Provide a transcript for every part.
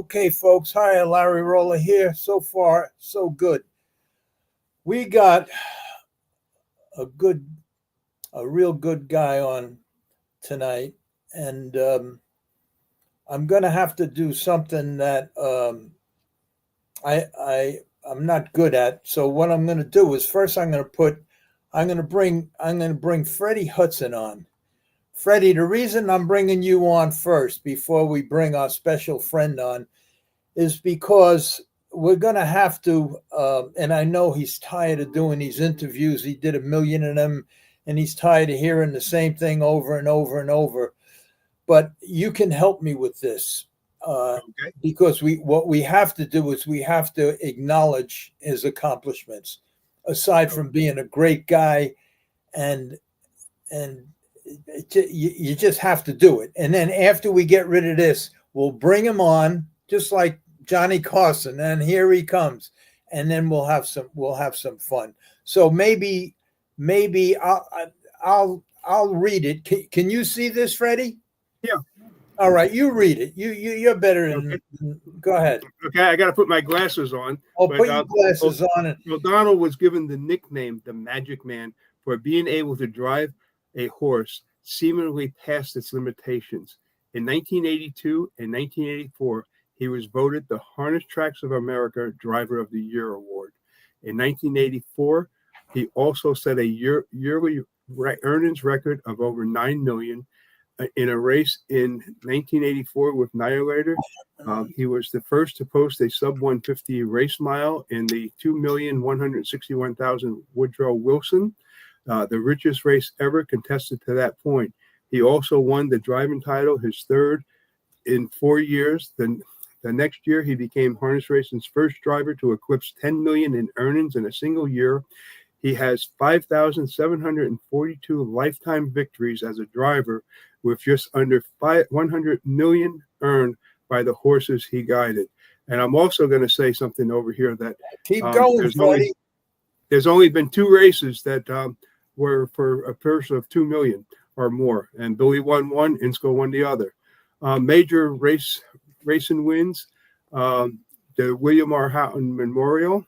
Okay, folks. Hi, Larry Rolla here. So far, so good. We got a real good guy on tonight, and I'm gonna have to do something that I'm not good at. So what I'm gonna do is first I'm gonna bring Freddie Hudson on. Freddie, the reason I'm bringing you on first before we bring our special friend on is because we're going to have to, and I know he's tired of doing these interviews. He did 1 million of them, and he's tired of hearing the same thing over and over and over. But you can help me with this because what we have to do is we have to acknowledge his accomplishments, aside from being a great guy, and you just have to do it. And then after we get rid of this, we'll bring him on, just like Johnny Carson, and here he comes, and then we'll have some fun. So maybe I'll read it. Can you see this, Freddie? Yeah. All right, you read it. You're better than. Okay. Go ahead. Okay, I got to put my glasses on. Put your glasses on. O'Donnell was given the nickname the Magic Man for being able to drive a horse seemingly past its limitations. In 1982 and 1984, he was voted the Harness Tracks of America Driver of the Year award. In 1984, he also set a yearly earnings record of over $9 million in a race in 1984 with Meadowlands. He was the first to post a sub 150 race mile in the 2,161,000 Woodrow Wilson, the richest race ever contested to that point. He also won the driving title, his third in 4 years. The next year, he became harness racing's first driver to eclipse 10 million in earnings in a single year. He has 5,742 lifetime victories as a driver, with just under 100 million earned by the horses he guided. And I'm also going to say something over here that keep going, Freddie. There's only been 2 races that were for a purse of 2 million or more, and Billy won one, Insko won the other. Major racing wins: the William R. Houghton Memorial,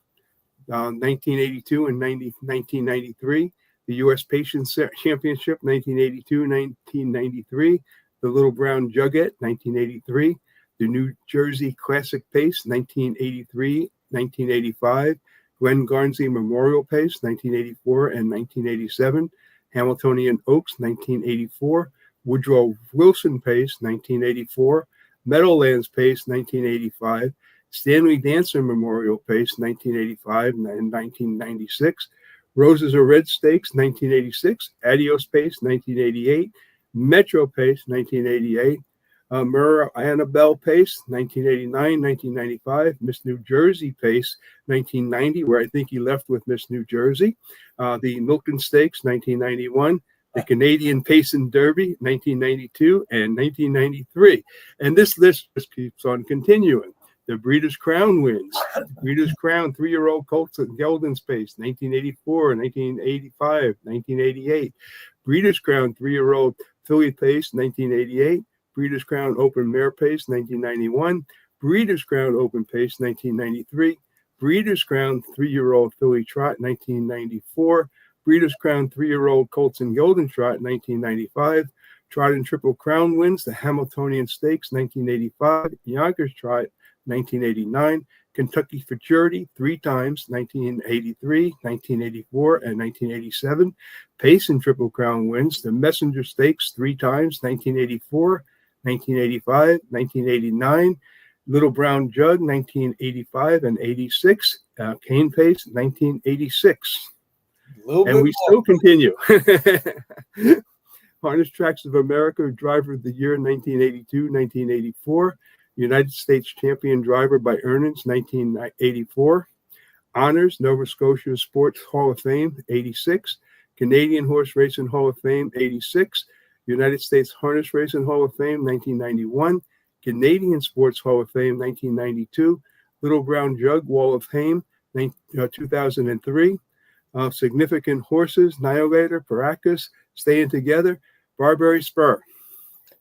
1982 and 1993. The U.S. Patience Championship, 1982-1993. The Little Brown Jugget, 1983. The New Jersey Classic Pace, 1983-1985. Glenn Garnsey Memorial Pace, 1984 and 1987. Hamiltonian Oaks, 1984. Woodrow Wilson Pace, 1984. Meadowlands Pace, 1985. Stanley Dancer Memorial Pace, 1985 and 1996. Roses are Red Stakes, 1986. Adios Pace, 1988. Metro Pace, 1988. Murrah Annabelle Pace, 1989, 1995. Miss New Jersey Pace, 1990, where I think he left with Miss New Jersey. The Milton Stakes, 1991. The Canadian Pace and Derby, 1992 and 1993. And this list just keeps on continuing. The Breeders' Crown wins. Breeders' Crown 3-year-old colts at Geldens Pace, 1984, 1985, 1988. Breeders' Crown 3-year-old filly pace, 1988. Breeders' Crown Open Mare Pace, 1991. Breeders' Crown Open Pace, 1993. Breeders' Crown 3-year-old filly trot, 1994. Breeders' Crown 3-year-old colts and Geldens Trot, 1995. Trot and Triple Crown wins. The Hamiltonian Stakes, 1985. Yonkers Trot, 1989. Kentucky Futurity 3 times, 1983, 1984, and 1987. Pace and Triple Crown wins. The Messenger Stakes 3 times, 1984, 1985, 1989. Little Brown Jug 1985 and 86. Cane Pace 1986. And we still continue. Harness Tracks of America Driver of the Year 1982, 1984. United States Champion Driver by Earnings, 1984. Honors, Nova Scotia Sports Hall of Fame, 86. Canadian Horse Racing Hall of Fame, 86. United States Harness Racing Hall of Fame, 1991. Canadian Sports Hall of Fame, 1992. Little Brown Jug Wall of Fame, 2003. Significant Horses, Nihilator, Paracas, Staying Together, Barbary Spur.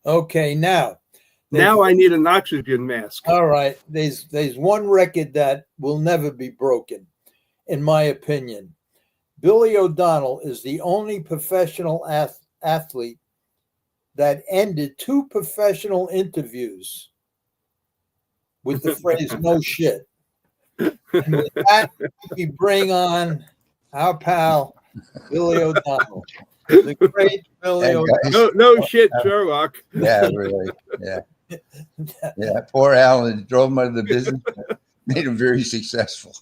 Okay, now, Now I need an oxygen mask. All right. There's one record that will never be broken, in my opinion. Billy O'Donnell is the only professional athlete that ended 2 professional interviews with the phrase "no shit." And with that, we bring on our pal Billy O'Donnell, the great Billy O'Donnell. No shit, Sherlock. Yeah, really. Yeah. Yeah. Poor Alan drove him out of the business, made him very successful.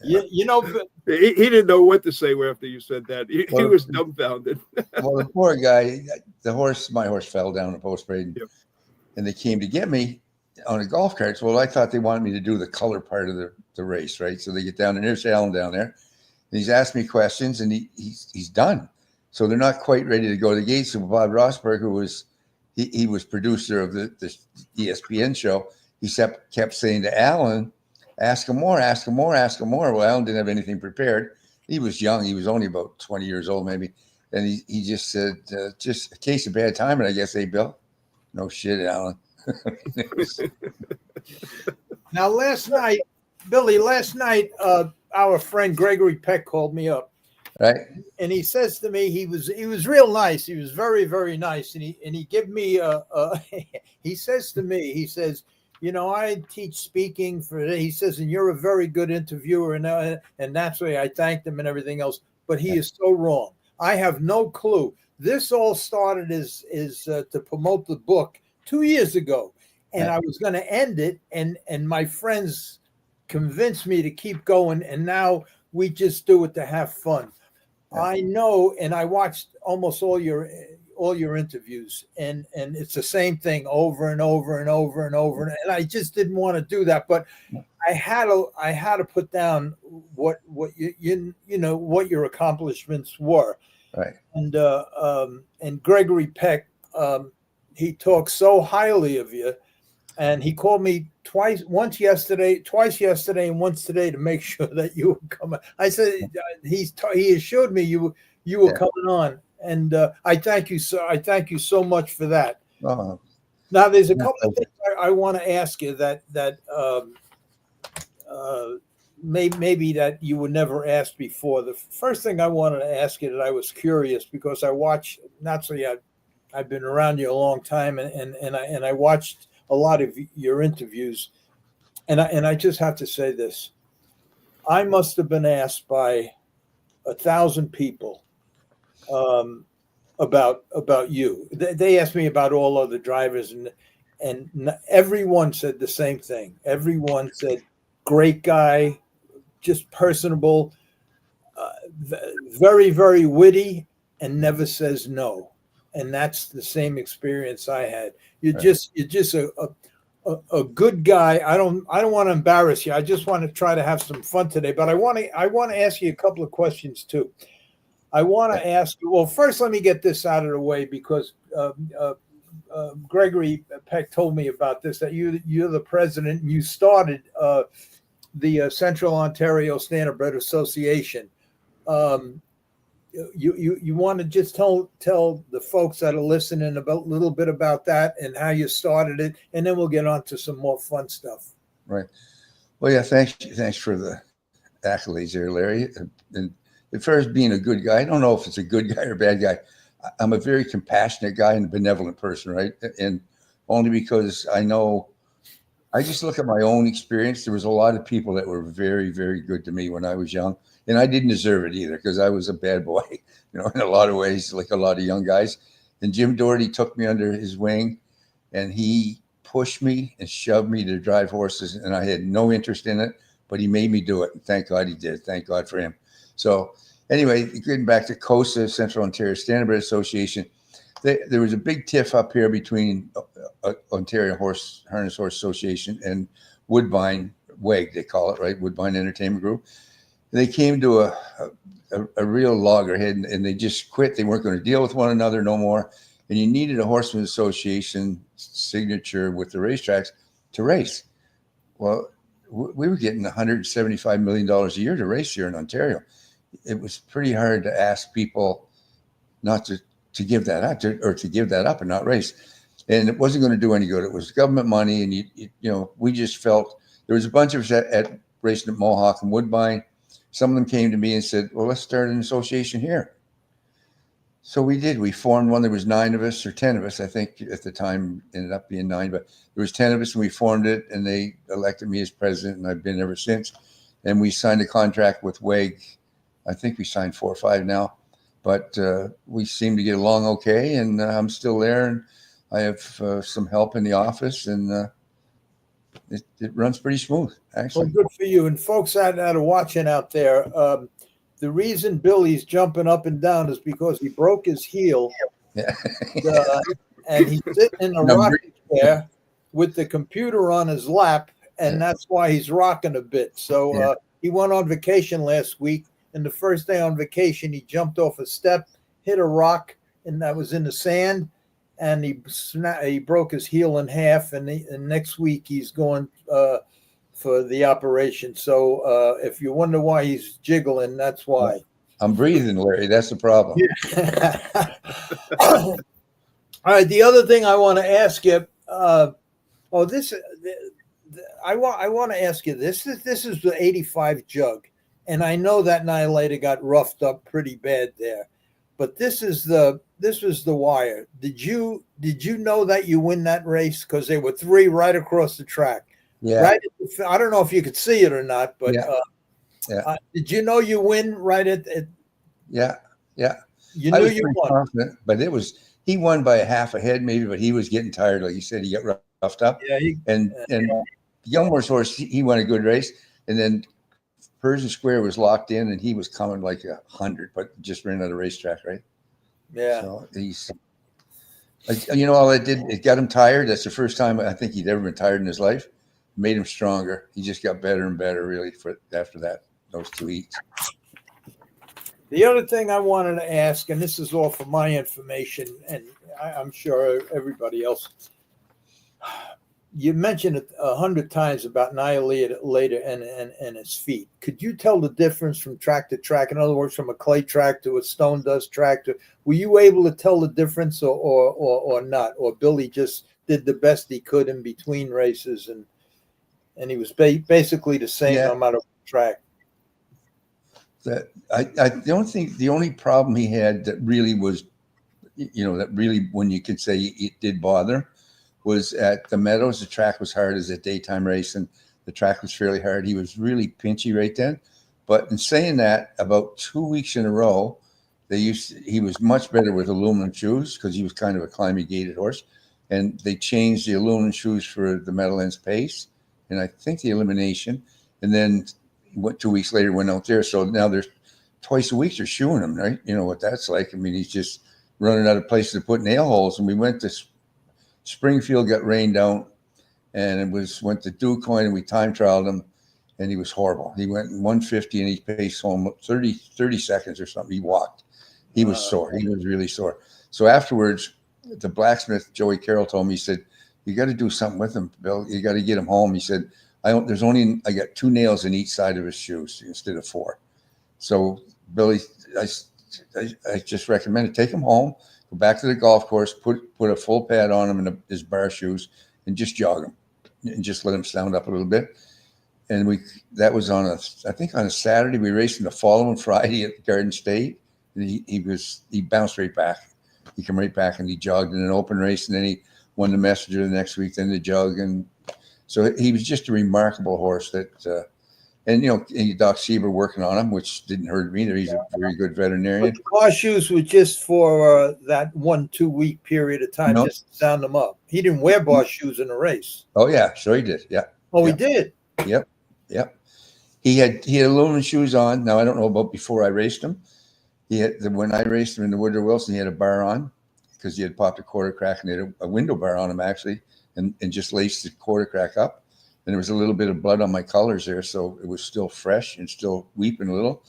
you know, He didn't know what to say after you said that. He was dumbfounded. Well, the poor guy, my horse fell down the post parade, and they came to get me on a golf cart. Well, I thought they wanted me to do the color part of the race, right? So they get down, and there's Alan down there, and he's asked me questions, and he's done. So they're not quite ready to go to the gate. So Bob Rosberg, he was producer of the ESPN show, he kept saying to Alan, ask him more, ask him more, ask him more. Well, Alan didn't have anything prepared. He was young. He was only about 20 years old, maybe. And he just said, just a case of bad timing, I guess. Hey, Bill? No shit, Alan. Now, Billy, our friend Gregory Peck called me up. Right. And he says to me, he was real nice. He was very, very nice. And he gave me he says to me, he says, you know, I teach speaking he says, and you're a very good interviewer. And that's why I thanked him and everything else. But he is so wrong. I have no clue. This all started is to promote the book 2 years ago. And I was going to end it. And my friends convinced me to keep going. And now we just do it to have fun. I know, and I watched almost all your interviews, and it's the same thing over and over and over and over. And I just didn't want to do that, but I had to put down what you know what your accomplishments were. Right. And Gregory Peck, he talks so highly of you, and he called me twice yesterday, and once today to make sure that you were coming. I said he assured me you were coming on, and I thank you so much for that. Uh-huh. Now there's a couple of things I want to ask you that maybe that you were never asked before. The first thing I wanted to ask you that I was curious because I watched, naturally I've been around you a long time, and I watched a lot of your interviews, and I just have to say this: I must have been asked by 1,000 people about you. They asked me about all other drivers, and everyone said the same thing. Everyone said, "Great guy, just personable, very, very witty, and never says no." And that's the same experience I had. You're just a good guy. I don't want to embarrass you. I just want to try to have some fun today. But I want to ask you a couple of questions too. I want to ask you. Well, first, let me get this out of the way because Gregory Peck told me about this. That you're the president. And you started the Central Ontario Standardbred Association. You want to just tell the folks that are listening a little bit about that and how you started it, and then we'll get on to some more fun stuff. Right. Well, yeah, thanks for the accolades there, Larry. And as far as being a good guy, I don't know if it's a good guy or a bad guy. I'm a very compassionate guy and a benevolent person, right? And only because I just look at my own experience. There was a lot of people that were very, very good to me when I was young. And I didn't deserve it either because I was a bad boy, in a lot of ways, like a lot of young guys. And Jim Doherty took me under his wing, and he pushed me and shoved me to drive horses. And I had no interest in it, but he made me do it. And thank God he did. Thank God for him. So anyway, getting back to COSA, Central Ontario Standardbred Association, there was a big tiff up here between Ontario Harness Horse Association and Woodbine WEG, they call it, right? Woodbine Entertainment Group. They came to a real loggerhead, and they just quit. They weren't going to deal with one another no more. And you needed a Horsemen's Association signature with the racetracks to race. Well, we were getting $175 million a year to race here in Ontario. It was pretty hard to ask people not to to give that up and not race. And it wasn't going to do any good. It was government money. And, we just felt there was a bunch of us at racing at Mohawk and Woodbine. Some of them came to me and said, well, let's start an association here. So we did. We formed one. There was 9 of us or 10 of us. I think at the time ended up being 9, but there was 10 of us and we formed it and they elected me as president and I've been ever since. And we signed a contract with WAG. I think we signed 4 or 5 now, but we seem to get along okay. And I'm still there and I have some help in the office and it runs pretty smooth, actually. Well, good for you. And folks that are watching out there, the reason Billy's jumping up and down is because he broke his heel. Yeah. And he's sitting in a rocking chair with the computer on his lap, and that's why he's rocking a bit. So he went on vacation last week, and the first day on vacation, he jumped off a step, hit a rock, and that was in the sand. And he broke his heel in half, and next week he's going for the operation. So if you wonder why he's jiggling, that's why. I'm breathing, Larry. That's the problem. Yeah. All right. The other thing I want to ask you. I want to ask you this. This is the 85 jug, and I know that Annihilator got roughed up pretty bad there, but this was the wire. Did you know that you win that race? Because there were 3 right across the track. Yeah. Right. I don't know if you could see it or not, but did you know you win right at? Yeah. You knew you won. Confident, but he won by a half a head maybe, but he was getting tired. Like you said, he got roughed up. Yeah. And Gilmore's horse, he won a good race. And then Persian Square was locked in and he was coming like 100, but just ran out of racetrack, right? Yeah. So all it did, it got him tired. That's the first time I think he'd ever been tired in his life. Made him stronger. He just got better and better, really, after those 2 heats. The other thing I wanted to ask, and this is all for my information, and I'm sure everybody else. You mentioned it 100 times about Annihilator and his feet. Could you tell the difference from track to track? In other words, from a clay track to a stone dust track, were you able to tell the difference or not? Or Billy just did the best he could in between races and he was basically the same no matter what track? The only problem he had that really was, when you could say it did bother, was at the Meadows. The track was hard as a daytime race, and the track was fairly hard. He was really pinchy right then. But in saying that, about 2 weeks in a row, he was much better with aluminum shoes because he was kind of a climbing gated horse. And they changed the aluminum shoes for the Meadowlands pace, and I think the elimination. And then 2 weeks later went out there. So now there's twice a week they're shoeing him, right? You know what that's like. I mean, he's just running out of places to put nail holes. And we went to Springfield, got rained out, and went to Ducoin, and we time trialed him, and he was horrible. He went 150 and he paced home 30 seconds or something. He walked. He was sore. He was really sore. So afterwards, the blacksmith, Joey Carroll, told me, he said, you got to do something with him, Bill. You got to get him home. He said, I got 2 nails in each side of his shoes instead of 4. So Billy, I just recommended take him home, go back to the golf course, put a full pad on him in his bar shoes, and just jog him, and just let him sound up a little bit. And that was on a Saturday. We raced him the following Friday at Garden State, and he bounced right back. He came right back and he jogged in an open race, and then he won the Messenger the next week, then the Jug, and so he was just a remarkable horse that. And Doc Sieber working on him, which didn't hurt me either. He's a very good veterinarian. But the bar shoes were just for that 1-2 week period of time, just to sound them up. He didn't wear bar shoes in a race. Oh yeah, sure he did. Yeah. Oh, he did. Yep. He had aluminum shoes on. Now I don't know about before I raced him. When I raced him in the Woodrow Wilson, he had a bar on because he had popped a quarter crack and he had a window bar on him actually, and just laced the quarter crack up. And there was a little bit of blood on my colors there, so it was still fresh and still weeping a little.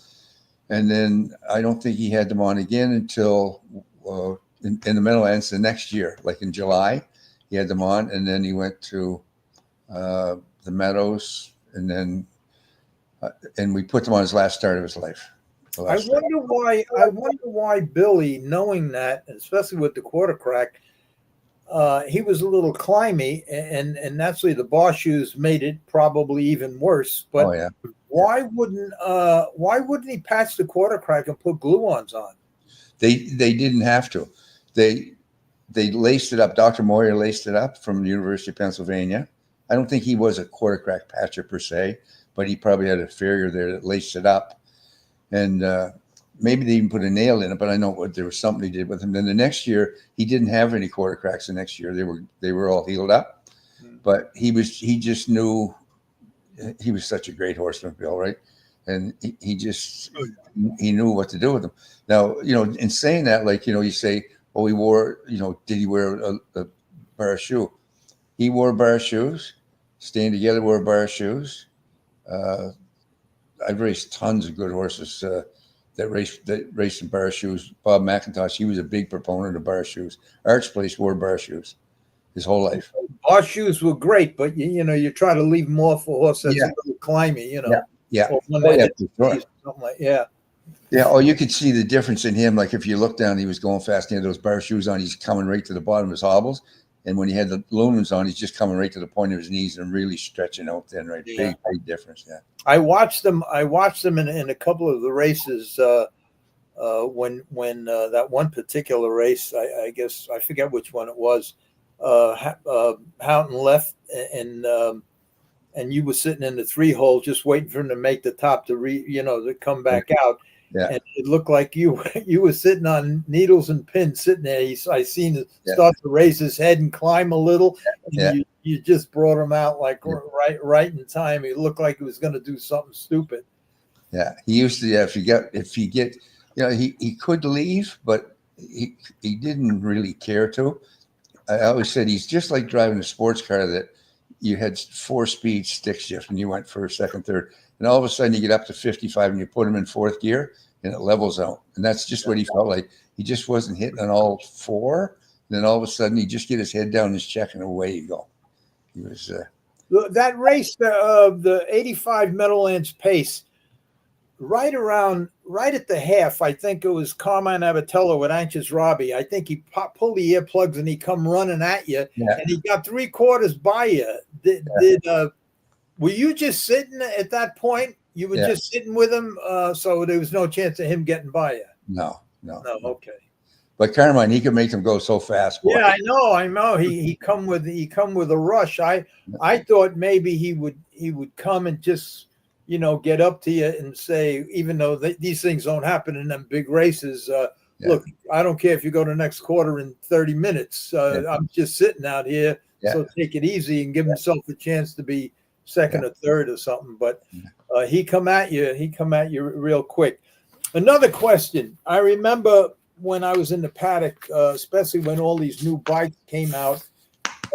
And then I don't think he had them on again until in the Meadowlands the next year, like in July, he had them on. And then he went to the Meadows, and then and we put them on his last start of his life. I wonder why. I wonder why Billy, knowing that, especially with the quarter crack, he was a little climby, and naturally the bar shoes made it probably even worse. But Oh yeah. why wouldn't he patch the quarter crack and put glue-ons on? They didn't have to. They laced it up. Dr. Moyer laced it up from the University of Pennsylvania. I don't think he was a quarter crack patcher per se, but he probably had a farrier there that laced it up. And maybe they even put a nail in it, but I know there was something he did with him. Then the next year, he didn't have any quarter cracks. The next year, they were all healed up. But he just knew he was such a great horseman, Bill, right? And he knew what to do with them. Now, in saying that, like, you say, oh, he wore, did he wear a bar shoe? He wore bar shoes. Staying Together wore bar shoes. I've raced tons of good horses that raced in bar shoes. Bob McIntosh, he was a big proponent of bar shoes. Arch Place wore bar shoes his whole life. Bar shoes were great, but you try to leave more for a horse that's a little climby, Yeah. Or one Oh, yeah, that for sure. something like, yeah. Yeah. Oh, you could see the difference in him. Like if you look down, he was going fast. He had those bar shoes on. He's coming right to the bottom of his hobbles. And when he had the lumens on, he's just coming right to the point of his knees and really stretching out then, right? Yeah. Big difference. Yeah. I watched them in a couple of the races when that one particular race, I guess I forget which one it was. Houghton left and you were sitting in the 3-hole just waiting for him to make the top to come back out. Yeah. And it looked like you were sitting on needles and pins sitting there. I seen it start to raise his head and climb a little. And you just brought him out like right in time. He looked like he was going to do something stupid. Yeah. He used to, if you get, he could leave, but he didn't really care to. I always said he's just like driving a sports car that you had 4-speed stick shift and you went first, second, third. And all of a sudden you get up to 55 and you put him in 4th gear and it levels out. And that's just what he felt like. He just wasn't hitting on all 4. And then all of a sudden he just get his head down his check and away you go. He was that race, the 85 Meadowlands pace, right at the half, I think it was Carmine Abatello with Anxious Robbie. I think he pulled the earplugs and he come running at you, and he got 3/4 by you. Were you just sitting at that point? You were just sitting with him, so there was no chance of him getting by you. No. Okay. But Carmine, he could make them go so fast. Boy. Yeah, I know. He come with a rush. I thought maybe he would come and just get up to you and say, even though these things don't happen in them big races, look, I don't care if you go to the next quarter in 30 minutes. I'm just sitting out here, so take it easy and give himself a chance to be second or third or something. But he come at you real quick. Another question. I remember when I was in the paddock, especially when all these new bikes came out,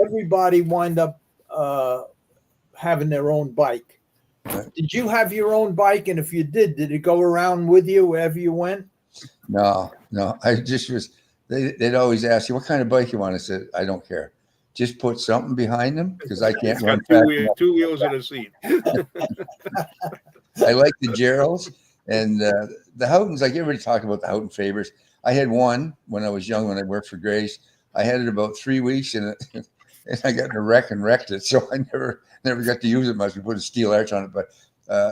everybody wind up having their own bike. Did you have your own bike? And if you did it go around with you wherever you went? No. I just was, they'd always ask you, what kind of bike you want? I said, I don't care. Just put something behind them because I can't run fast. Two wheels and a seat. I like the Geralds and the Houghtons. Like everybody talk about the Houghton Fabers. I had one when I was young when I worked for Grace. I had it about 3 weeks and I got in a wreck and wrecked it. So I never got to use it much. We put a steel arch on it, but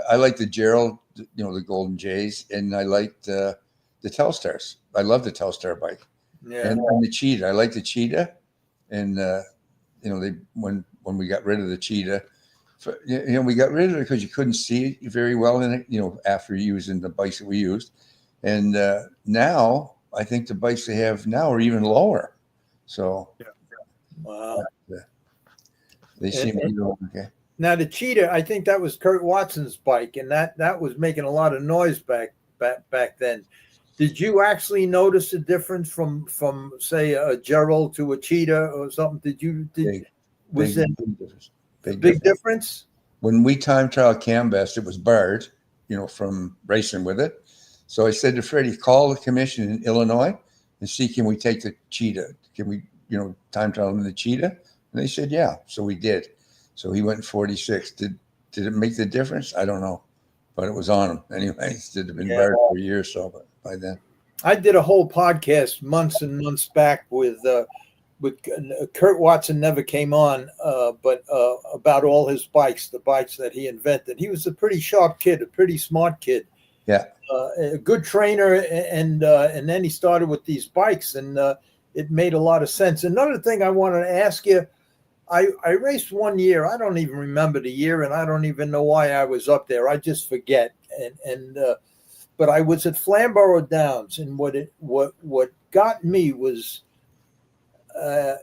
I like the Gerald, the Golden Jays, and I liked the Telstars. I love the Telstar bike. Yeah. And the Cheetah. I like the Cheetah. And when we got rid of the Cheetah, we got rid of it because you couldn't see it very well in it, after using the bikes that we used. And now I think the bikes they have now are even lower. So wow. They seem to go okay. Now the Cheetah, I think that was Kurt Watson's bike, and that was making a lot of noise back then. Did you actually notice a difference from say a Gerald to a Cheetah or something? Was it a big difference? When we time trial Cambest, it was barred, from racing with it. So I said to Freddie, call the commission in Illinois and see, can we take the Cheetah? Can we, time trial in the Cheetah? And they said, yeah. So we did. So he went 46. Did it make the difference? I don't know. but it was on him anyway. It had been barred for a year or so, but by then. I did a whole podcast months and months back with Kurt Watson never came on, but about all his bikes, the bikes that he invented. He was a pretty sharp kid, a pretty smart kid. Yeah. A good trainer, and then he started with these bikes, and it made a lot of sense. Another thing I wanted to ask you, I raced one year. I don't even remember the year, and I don't even know why I was up there. I just forget. But I was at Flamborough Downs, and what got me was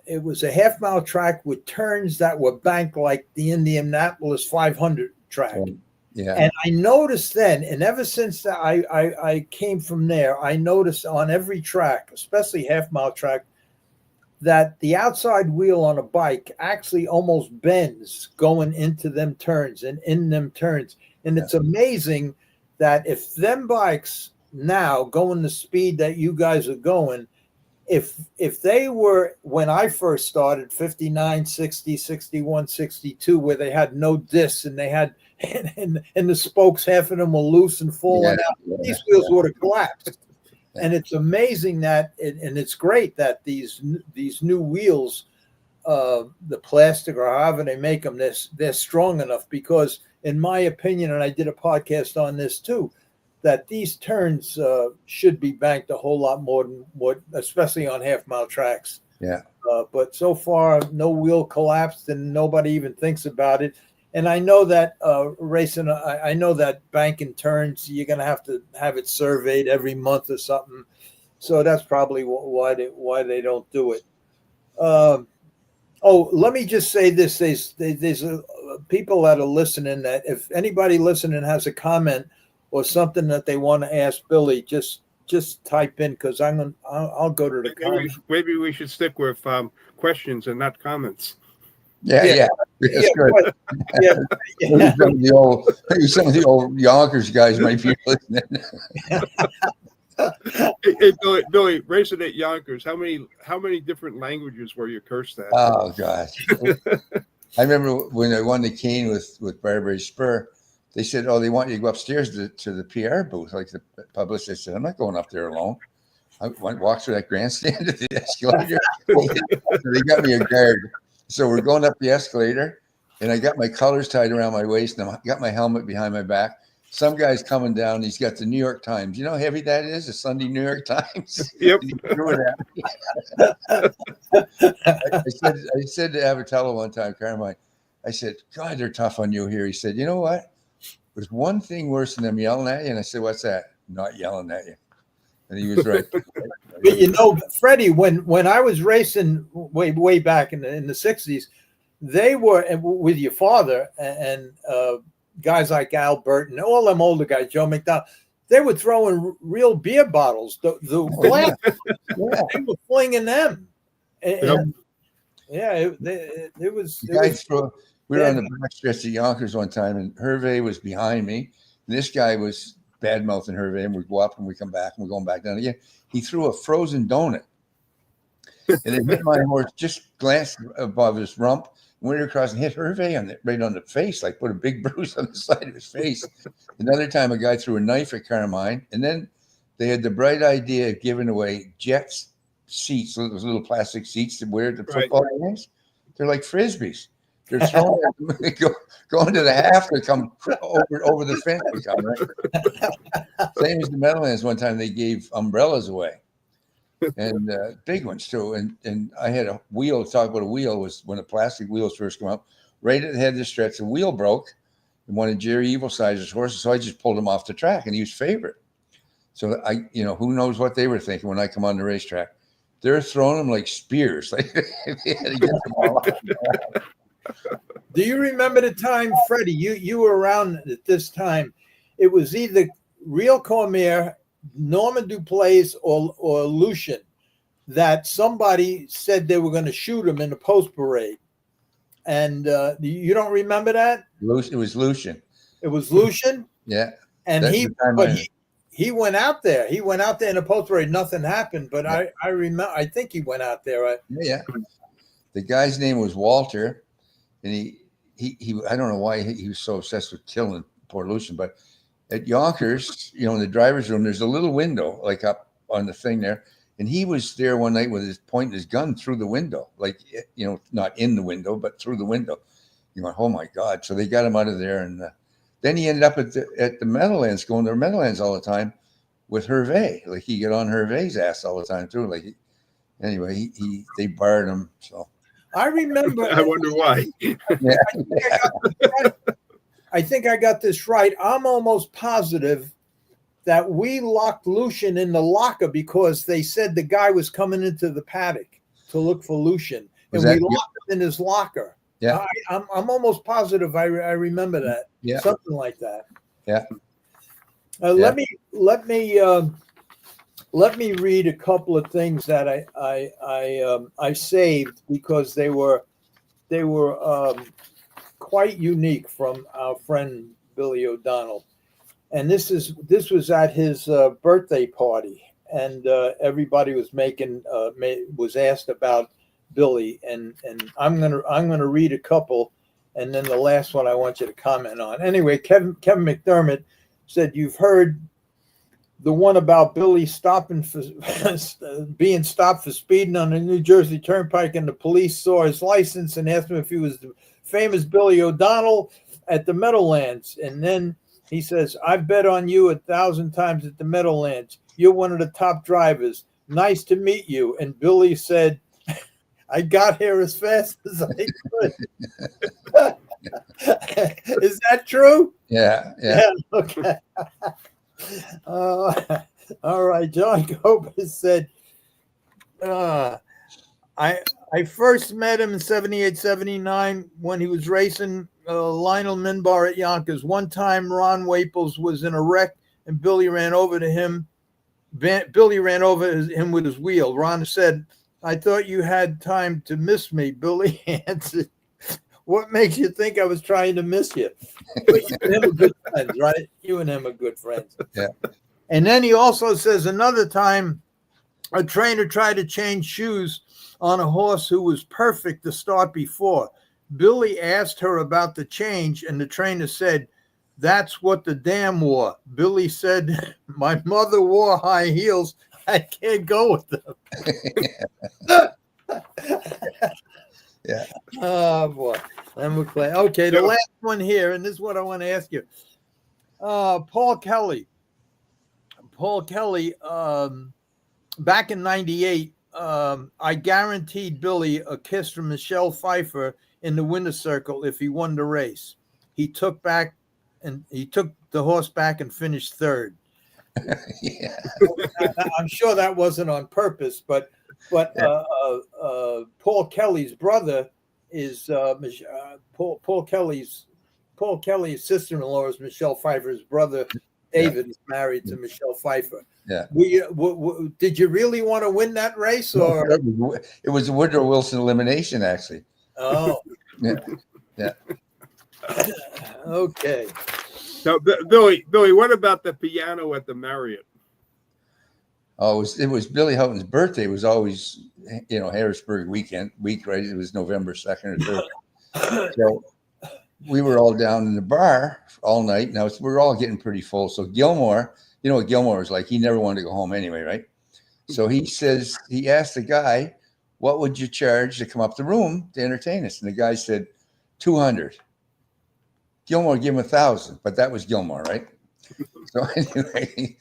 it was a half-mile track with turns that were banked like the Indianapolis 500 track. Yeah. And I noticed then, and ever since I came from there, I noticed on every track, especially half-mile track, that the outside wheel on a bike actually almost bends going into them turns and in them turns. And it's amazing that if them bikes now going the speed that you guys are going, if they were, when I first started, 59, 60, 61, 62, where they had no discs and they had, and the spokes, half of them were loose and falling out, these wheels would have collapsed. And it's amazing that, and it's great that these new wheels, the plastic or however they make them, they're strong enough, because in my opinion, and I did a podcast on this too, that these turns should be banked a whole lot more than what, especially on half-mile tracks. Yeah. But so far, no wheel collapsed, and nobody even thinks about it. And I know that racing, I know that banking turns, you're going to have it surveyed every month or something. So that's probably why they don't do it. Let me just say this: there's people that are listening. That if anybody listening has a comment or something that they want to ask Billy, just type in, because I'll go to the comments. Maybe we should stick with questions and not comments. Yeah. Good. Maybe some of the old Yonkers guys might be listening. Hey, Billy, racing at Yonkers, how many different languages were you cursed at? Oh gosh. I remember when I won the cane with Barbary Spur, they said, they want you to go upstairs to the PR booth, like the publicist. I said, I'm not going up there alone. I walked through that grandstand to the escalator. They got me a guard. So we're going up the escalator, and I got my colors tied around my waist, and I got my helmet behind my back. Some guy's coming down. He's got the New York Times. You know how heavy that is? The Sunday New York Times. Yep. I said to Avatello one time, Carmine, I said, God, they're tough on you here. He said, you know what? There's one thing worse than them yelling at you. And I said, what's that? Not yelling at you. And he was right. But you know, Freddie, when I was racing way back in the 60s, they were with your father and guys like Al Burton, all them older guys, Joe McDonald, they were throwing real beer bottles. The glass, they were flinging them. And, it was. We were on the back stretch of Yonkers one time, and Hervé was behind me. And this guy was bad mouthing Hervé, and we go up and we come back and we're going back down again. He threw a frozen donut, and it hit my horse, just glanced above his rump, went across and hit Hervé right on the face, like put a big bruise on the side of his face. Another time, a guy threw a knife at Carmine, and then they had the bright idea of giving away Jets seats, those little plastic seats that wear at the football games. They're like Frisbees. They're throwing them, going to the half, they come over the fence. They come, right? Same as the Meadowlands. One time they gave umbrellas away, and big ones too. And I had a wheel. Talk about a wheel was when the plastic wheels first came out. Right at the head of the stretch, the wheel broke, and one of Jerry Evilsize's horses. So I just pulled him off the track, and he was favorite. So who knows what they were thinking when I come on the racetrack? They're throwing them like spears. Like they had to get them all out. Do you remember the time, Freddie? You were around at this time. It was either Real Cormier, Norman Duplace, or Lucian that somebody said they were going to shoot him in the post parade. And you don't remember that? It was Lucian. It was Lucian. Yeah. And he went out there. He went out there in the post parade. Nothing happened. But I remember. I think he went out there. Yeah. The guy's name was Walter. And he I don't know why he was so obsessed with killing poor Lucian, but at Yonkers, in the driver's room, there's a little window like up on the thing there. And he was there one night with his pointing his gun through the window, like, not in the window, but through the window. You went, oh my God. So they got him out of there. And then he ended up at the Meadowlands, going to Meadowlands all the time with Hervé. Like he got on Hervé's ass all the time too. Like they barred him. So I remember. I wonder why. I think I got this right. I'm almost positive that we locked Lucian in the locker because they said the guy was coming into the paddock to look for Lucian, and we locked him in his locker. Yeah, I'm almost positive. I remember that. Yeah, something like that. Yeah. Let me read a couple of things that I saved because they were quite unique from our friend Billy O'Donnell. And this was at his birthday party, and everybody was was asked about Billy, and I'm gonna read a couple, and then the last one I want you to comment on. Anyway, Kevin McDermott said, "You've heard the one about Billy stopping for being stopped for speeding on the New Jersey Turnpike, and the police saw his license and asked him if he was the famous Billy O'Donnell at the Meadowlands, and then." He says, I bet on you 1,000 times at the Meadowlands. You're one of the top drivers. Nice to meet you. And Billy said, I got here as fast as I could. Is that true? Yeah. Okay. All right. John Gomez said, I first met him in 78, 79 when he was racing Lionel Minbar at Yonkers. One time Ron Waples was in a wreck and Billy ran over him with his wheel. Ron said, I thought you had time to miss me. Billy answered, what makes you think I was trying to miss you? But you and him are good friends, right? You and him are good friends. Yeah. And then he also says another time a trainer tried to change shoes on a horse who was perfect to start before. Billy asked her about the change, and the trainer said, that's what the dam wore. Billy said, my mother wore high heels. I can't go with them. Yeah. Oh, boy. Okay, the last one here, and this is what I want to ask you. Paul Kelly, back in 98, I guaranteed Billy a kiss from Michelle Pfeiffer in the winner's circle if he won the race. He took the horse back and finished third. Yeah. I'm sure that wasn't on purpose, but Paul Kelly's brother is Paul Kelly's sister-in-law is Michelle Pfeiffer's brother. David is married to Michelle Pfeiffer. Yeah. Did you really want to win that race, or it was a Woodrow Wilson elimination, actually? Oh, yeah. Okay. So, Billy, what about the piano at the Marriott? Oh, it was Billy Houghton's birthday. It was always, Harrisburg week, right? It was November 2nd or 3rd. So we were all down in the bar all night. Now we're all getting pretty full. So Gilmore, you know what Gilmore was like? He never wanted to go home anyway, right? So he asked the guy, what would you charge to come up the room to entertain us? And the guy said, 200. Gilmore gave him 1,000, but that was Gilmore, right? So anyway,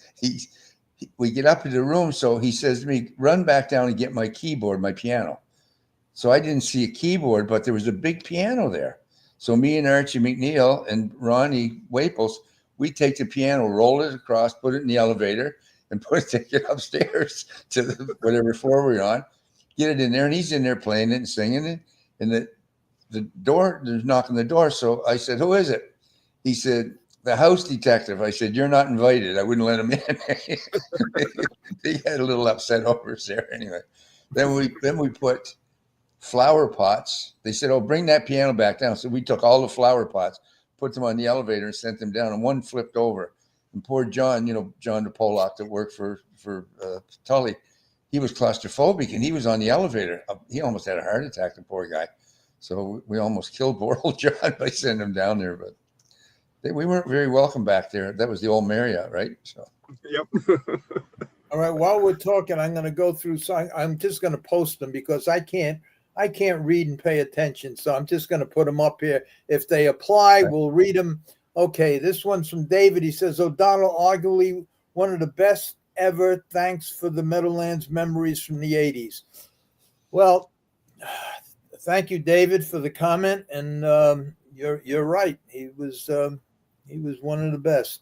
we get up to the room. So he says to me, run back down and get my keyboard, my piano. So I didn't see a keyboard, but there was a big piano there. So me and Archie McNeil and Ronnie Waples, we take the piano, roll it across, put it in the elevator, and take it upstairs to whatever floor we're on, get it in there, and he's in there playing it and singing it. And the door, there's knocking the door. So I said, who is it? He said, the house detective. I said, you're not invited. I wouldn't let him in. He had a little upset over us there anyway. Then we put flower pots. They said, oh, bring that piano back down. So we took all the flower pots, put them on the elevator and sent them down, and one flipped over. And poor John, John DePollock that worked for Tully, he was claustrophobic and he was on the elevator. He almost had a heart attack, the poor guy. So we almost killed poor old John by sending him down there. But we weren't very welcome back there. That was the old Marriott, right? So. Yep. All right. While we're talking, I'm going to go through some. I'm just going to post them because I can't read and pay attention. So I'm just going to put them up here. If they apply, we'll read them. Okay. This one's from David. He says, O'Donnell, arguably one of the best ever. Thanks for the Meadowlands memories from the 80s. Well, thank you, David, for the comment. And you're right. He was one of the best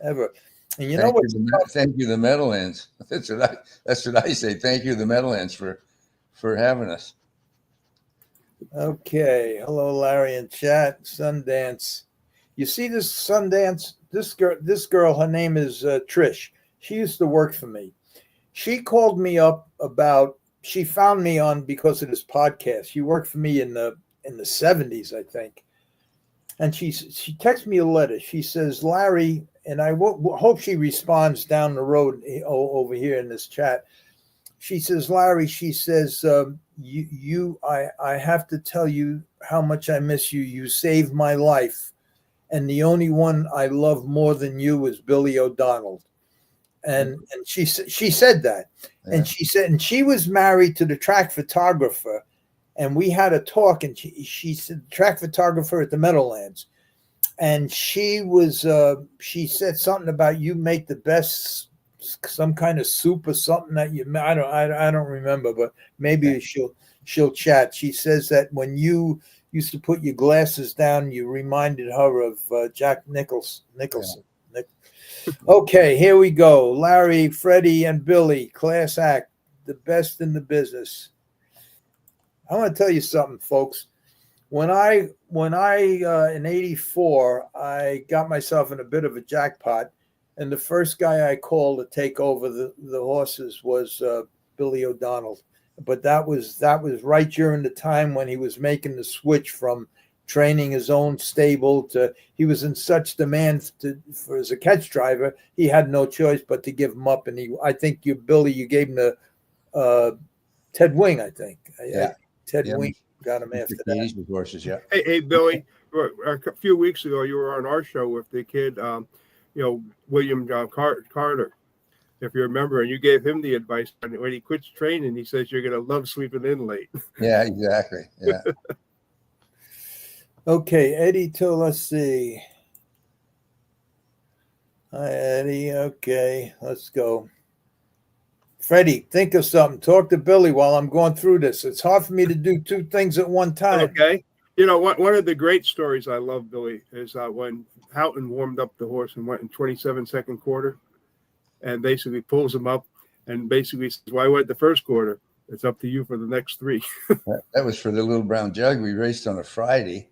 ever. And you know what? Thank you, the Meadowlands. That's what I say. Thank you, the Meadowlands, for having us. Okay. Hello, Larry in chat. Sundance. You see this Sundance? This girl, her name is Trish. She used to work for me. She called me up she found me on because of this podcast. She worked for me in the 70s, I think. And she texted me a letter. She says, Larry, and I hope she responds down the road over here in this chat. She says, Larry, she says, I have to tell you how much I miss you. You saved my life. And the only one I love more than you is Billy O'Donnell. And she said that. Yeah. And she said, and she was married to the track photographer. And we had a talk, and she said, track photographer at the Meadowlands. And she said something about you make the best, some kind of soup or something that you, I don't remember, but maybe she'll chat. She says that when you used to put your glasses down, you reminded her of Jack Nicholson. Yeah. Okay, here we go. Larry, Freddie, and Billy, class act, the best in the business. I want to tell you something, folks. When I in '84, I got myself in a bit of a jackpot, and the first guy I called to take over the horses was Billy O'Donnell. But that was right during the time when he was making the switch from training his own stable to, he was in such demand for as a catch driver, he had no choice but to give him up. And I think Billy, you gave him the Ted Wing, I think. Yeah. Ted Wing got him after that. With horses, yeah. Hey, Billy, a few weeks ago, you were on our show with the kid, William Carter, if you remember, and you gave him the advice when he quits training. He says you're going to love sleeping in late. Yeah, exactly. Yeah. Okay, Eddie, let's see. Hi, Eddie. Okay, let's go. Freddie, think of something. Talk to Billy while I'm going through this. It's hard for me to do two things at one time. Okay. You know, one of the great stories I love, Billy, is when Houghton warmed up the horse and went in 27-second quarter and basically pulls him up and basically says, well, I went the first quarter. It's up to you for the next three. That was for the Little Brown Jug. We raced on a Friday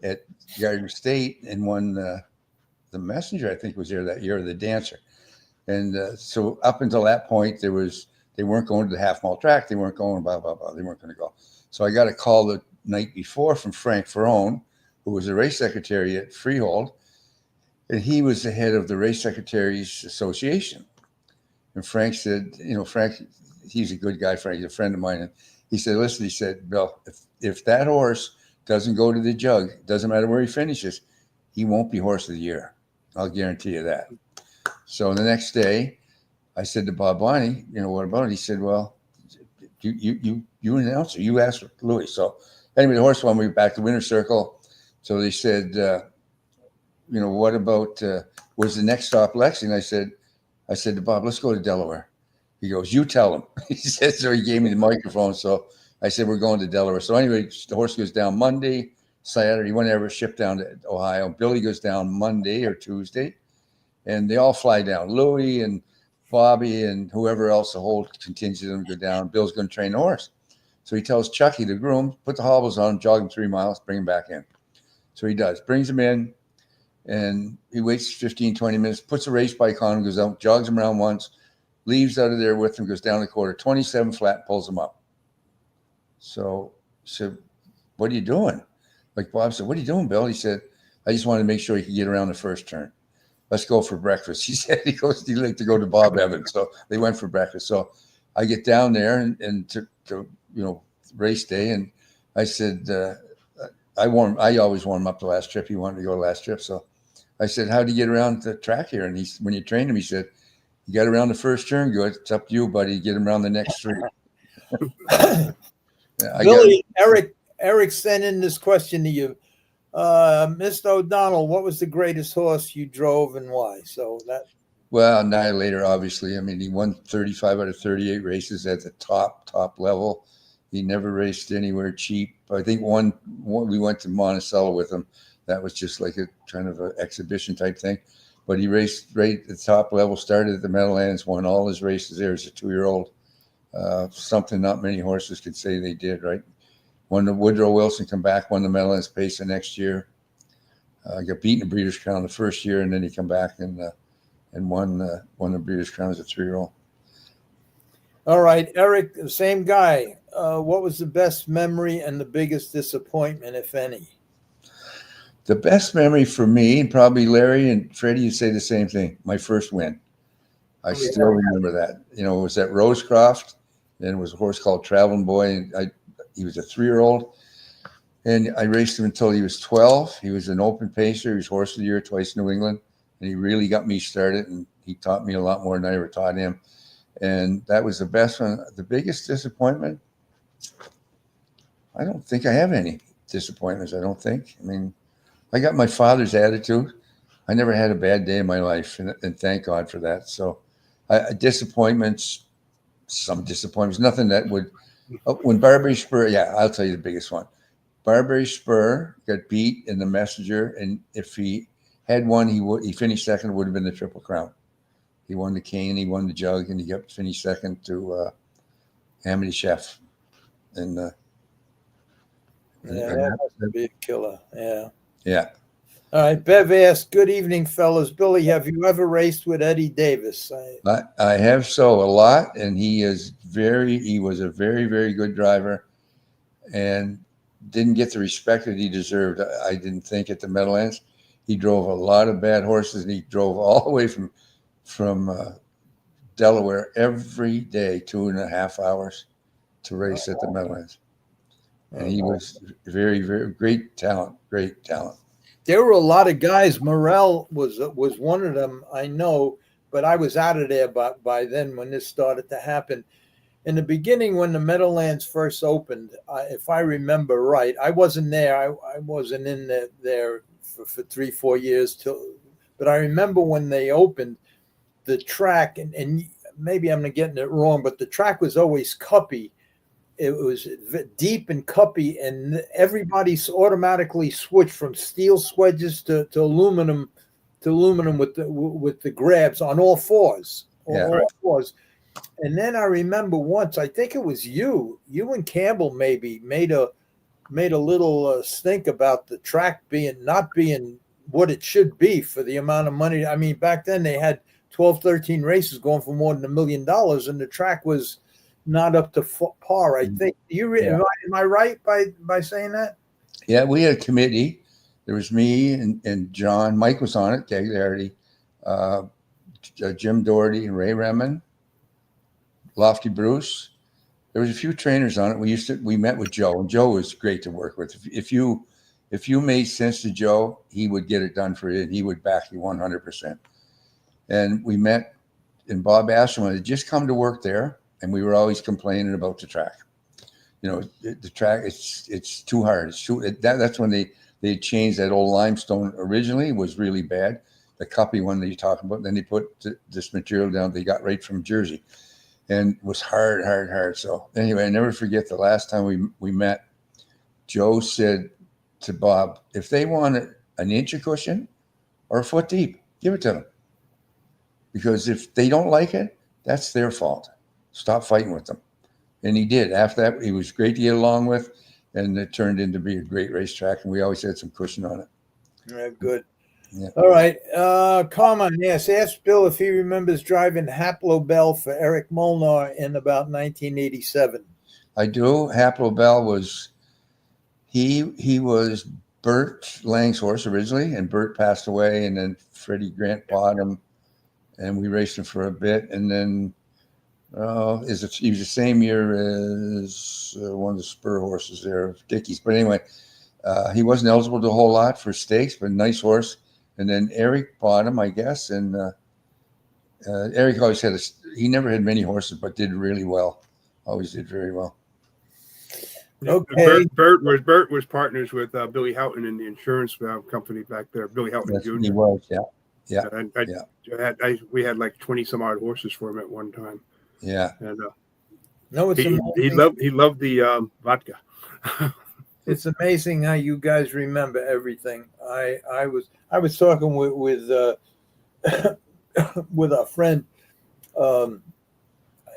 at Garden State and won the Messenger, I think, was there that year, the Dancer. And so up until that point, they weren't going to the half mile track. They weren't going blah, blah, blah. They weren't going to go. So I got a call the night before from Frank Ferrone, who was the race secretary at Freehold. And he was the head of the Race Secretaries Association. And Frank said, Frank, he's a good guy, Frank, he's a friend of mine. And he said, listen, he said, Bill, if that horse doesn't go to the jug, doesn't matter where he finishes, he won't be horse of the year. I'll guarantee you that. So the next day, I said to Bob Bonnie, what about it? He said, well, you announce it. You asked Louis. So anyway, the horse won. We were back to Winter Circle. So they said, what about, was the next stop Lexington? I said to Bob, let's go to Delaware. He goes, you tell him. He said, so he gave me the microphone. So I said, we're going to Delaware. So anyway, the horse goes down Monday, Saturday, whenever, shipped down to Ohio. Billy goes down Monday or Tuesday. And they all fly down. Louis and Bobby and whoever else, the whole contingent of them go down. Bill's going to train the horse. So he tells Chucky, the groom, put the hobbles on, jog him 3 miles, bring him back in. So he does. Brings him in, and he waits 15, 20 minutes, puts a race bike on him, goes out, jogs him around once, leaves out of there with him, goes down the quarter, 27 flat, pulls him up. So what are you doing? Like Bob said, what are you doing, Bill? He said, I just wanted to make sure he could get around the first turn. Let's go for breakfast. He said he'd like to go to Bob Evans. So they went for breakfast. So I get down there and to race day. And I said, I always warm him up the last trip. He wanted to go last trip. So I said, how do you get around the track here? And when you trained him, he said, you got around the first turn good. It's up to you, buddy. Get him around the next three. Billy, Eric sent in this question to you. Mr. O'Donnell, what was the greatest horse you drove and why? So that. Well, Annihilator, obviously. I mean, he won 35 out of 38 races at the top level. He never raced anywhere cheap. I think one we went to Monticello with him. That was just like a kind of an exhibition type thing. But he raced right at the top level, started at the Meadowlands, won all his races there as a 2-year-old. Something not many horses could say they did, right? Won the Woodrow Wilson, come back, won the Meadowlands Pace the next year. Got beaten the Breeders' Crown the first year, and then he come back and won the Breeders' Crown as a 3-year-old. All right, Eric, same guy. What was the best memory and the biggest disappointment, if any? The best memory for me, and probably Larry and Freddie, you say the same thing. My first win. I still remember that. You know, it was at Rosecroft, and it was a horse called Traveling Boy, and he was a 3-year-old, and I raced him until he was 12. He was an open pacer. He was Horse of the Year twice in New England, and he really got me started, and he taught me a lot more than I ever taught him. And that was the best one. The biggest disappointment, I don't think I have any disappointments, I don't think. I mean, I got my father's attitude. I never had a bad day in my life, and thank God for that. So disappointments, some disappointments, nothing that would – when Barbary Spur, yeah, I'll tell you the biggest one. Barbary Spur got beat in the Messenger, and if he had won, he finished second, would have been the Triple Crown. He won the cane, he won the jug, and he got finished second to Amity Chef. And that must be a killer. Yeah. Yeah. All right. Bev asked, good evening, fellas. Billy, have you ever raced with Eddie Davis? I have a lot, and he was a very, very good driver and didn't get the respect that he deserved. I didn't think at the Meadowlands. He drove a lot of bad horses, and he drove all the way from Delaware every day, 2.5 hours to race at the Meadowlands. And he was very, very great talent. There were a lot of guys. Morel was one of them, I know, but I was out of there by then when this started to happen. In the beginning, when the Meadowlands first opened, if I remember right, I wasn't there. I wasn't in there for 3-4 years but I remember when they opened the track, and maybe I'm getting it wrong, but the track was always cuppy. It was deep and cuppy, and everybody's automatically switched from steel swedges to aluminum with the grabs on all fours. All fours. And then I remember once, I think it was you and Campbell maybe made a little stink about the track not being what it should be for the amount of money. I mean, back then they had 12, 13 races going for more than $1 million, and the track was not up to par, I think. Am I right by saying that? Yeah, we had a committee. There was me and John. Mike was on it, Gagliardi, Jim Doherty and Ray Remen, Lofty Bruce. There was a few trainers on it. We met with Joe, and Joe was great to work with. If you made sense to Joe, he would get it done for you, and he would back you 100%. And we met, and Bob Asherman had just come to work there, and we were always complaining about the track. You know, the track, it's too hard. That's when they changed that old limestone originally. It was really bad. The cuppy one that you're talking about. Then they put this material down they got right from Jersey. And it was hard. So anyway, I never forget the last time we met, Joe said to Bob, if they want an inch of cushion or a foot deep, give it to them. Because if they don't like it, that's their fault. Stop fighting with them. And he did. After that, he was great to get along with, and it turned into be a great racetrack, and we always had some cushion on it. Yeah, good. Yeah. All right. Carmen, yes. Ask Bill if he remembers driving Haplo Bell for Eric Molnar in about 1987. I do. Haplo Bell was he was Bert Lang's horse originally, and Bert passed away, and then Freddie Grant bought him, and we raced him for a bit, and then he was the same year as one of the spur horses there, Dickey's. But anyway, he wasn't eligible to a whole lot for stakes, but nice horse. And then Eric bought him, I guess. And Eric always he never had many horses, but did really well. Always did very well. Okay. Bert was partners with Billy Houghton in the insurance company back there. Billy Houghton Yes, Jr. he was, yeah. We had like 20 some odd horses for him at one time. Yeah. And No, it's he amazing. loved the vodka. It's amazing how you guys remember everything. I was talking with with a friend,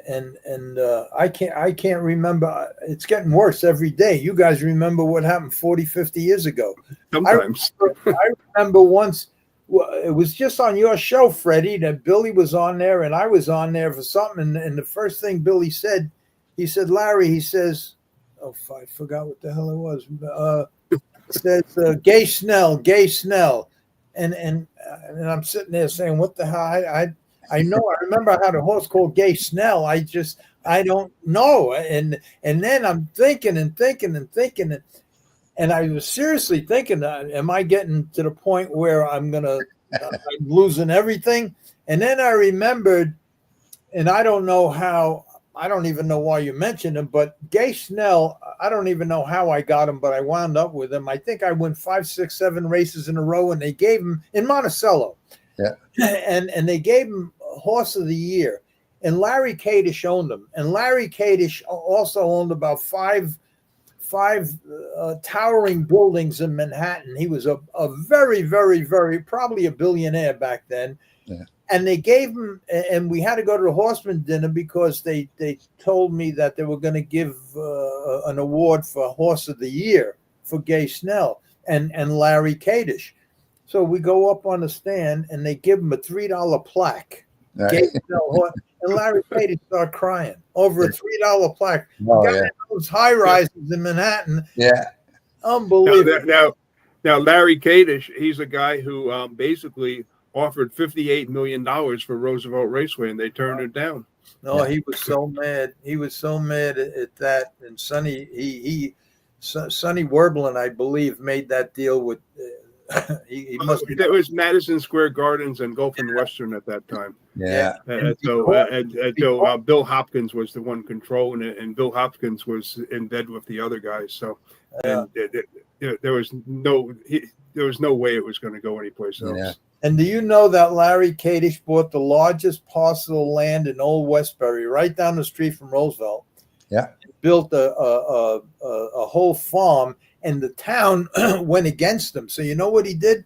and I can't remember. It's getting worse every day. You guys remember what happened 40, 50 years ago? Sometimes. I remember once. It was just on your show, Freddie, that Billy was on there and I was on there for something. And the first thing Billy said, he said, Larry, he says, oh, I forgot what the hell it was. Says Gay Snell. And I'm sitting there saying, what the hell? I know, I remember I had a horse called Gay Snell. I don't know. And then I'm thinking, and I was seriously thinking, am I getting to the point where I'm losing everything? And then I remembered, and I don't know how, I don't even know why you mentioned him, but Gay Snell, I don't even know how I got him, but I wound up with him. I think I won 5, 6, 7 races in a row, and they gave him in Monticello. Yeah. And they gave him Horse of the Year. And Larry Kadish owned him. And Larry Kadish also owned about five towering buildings in Manhattan. He was a very, very, very, probably a billionaire back then. Yeah. And they gave him, and we had to go to the Horseman dinner because they told me that they were going to give an award for Horse of the Year for Gay Snell and Larry Kadish. So we go up on the stand and they give him a $3 plaque. Right. Gay Snell horse. And Larry Kadish started crying over a $3 plaque. Oh, Guy yeah. in those high rises in Manhattan. Yeah. Unbelievable. Now Larry Kadish, he's a guy who basically offered $58 million for Roosevelt Raceway, and they turned it down. No, he was so mad. He was so mad at that. And Sonny Werblin, I believe, made that deal with. He must. That was Madison Square Gardens and Gulf and Western at that time. Yeah. So Bill Hopkins was the one controlling it, and Bill Hopkins was in bed with the other guys. So, and there was no way it was going to go anyplace else. Yeah. And do you know that Larry Kadish bought the largest parcel of land in Old Westbury, right down the street from Roosevelt? Yeah. Built a whole farm, and the town went against him. So you know what he did?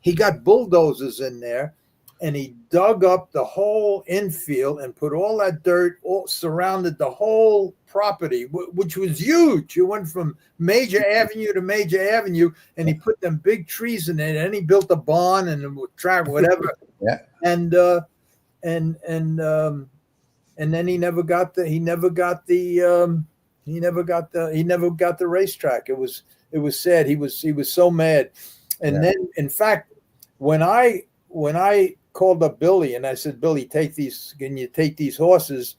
He got bulldozers in there, and he dug up the whole infield and put all that dirt, surrounded the whole property, which was huge. You went from Major Avenue to Major Avenue, and he put them big trees in it, and he built a barn and a track, whatever. Yeah. And then he never got the racetrack. It was sad. He was so mad. And then, in fact, when I called up Billy and I said, Billy, can you take these horses?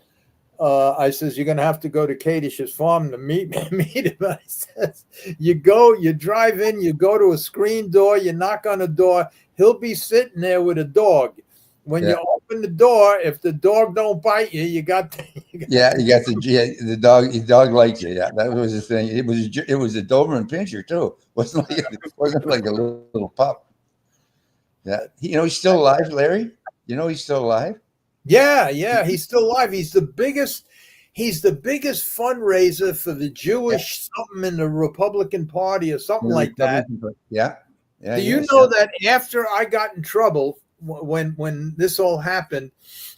I says, you're going to have to go to Kadish's farm to meet him. I says, you drive in, you go to a screen door, you knock on the door. He'll be sitting there with a dog. When you open the door, if the dog don't bite you, you got the dog. The dog liked you. Yeah, that was the thing. It was a Doberman Pinscher too. Wasn't like a little pup. Yeah, he's still alive, Larry. He's still alive. Yeah, he's still alive. He's the biggest fundraiser for the Jewish something in the Republican Party or something like that. Yeah. Do you know that after I got in trouble when this all happened,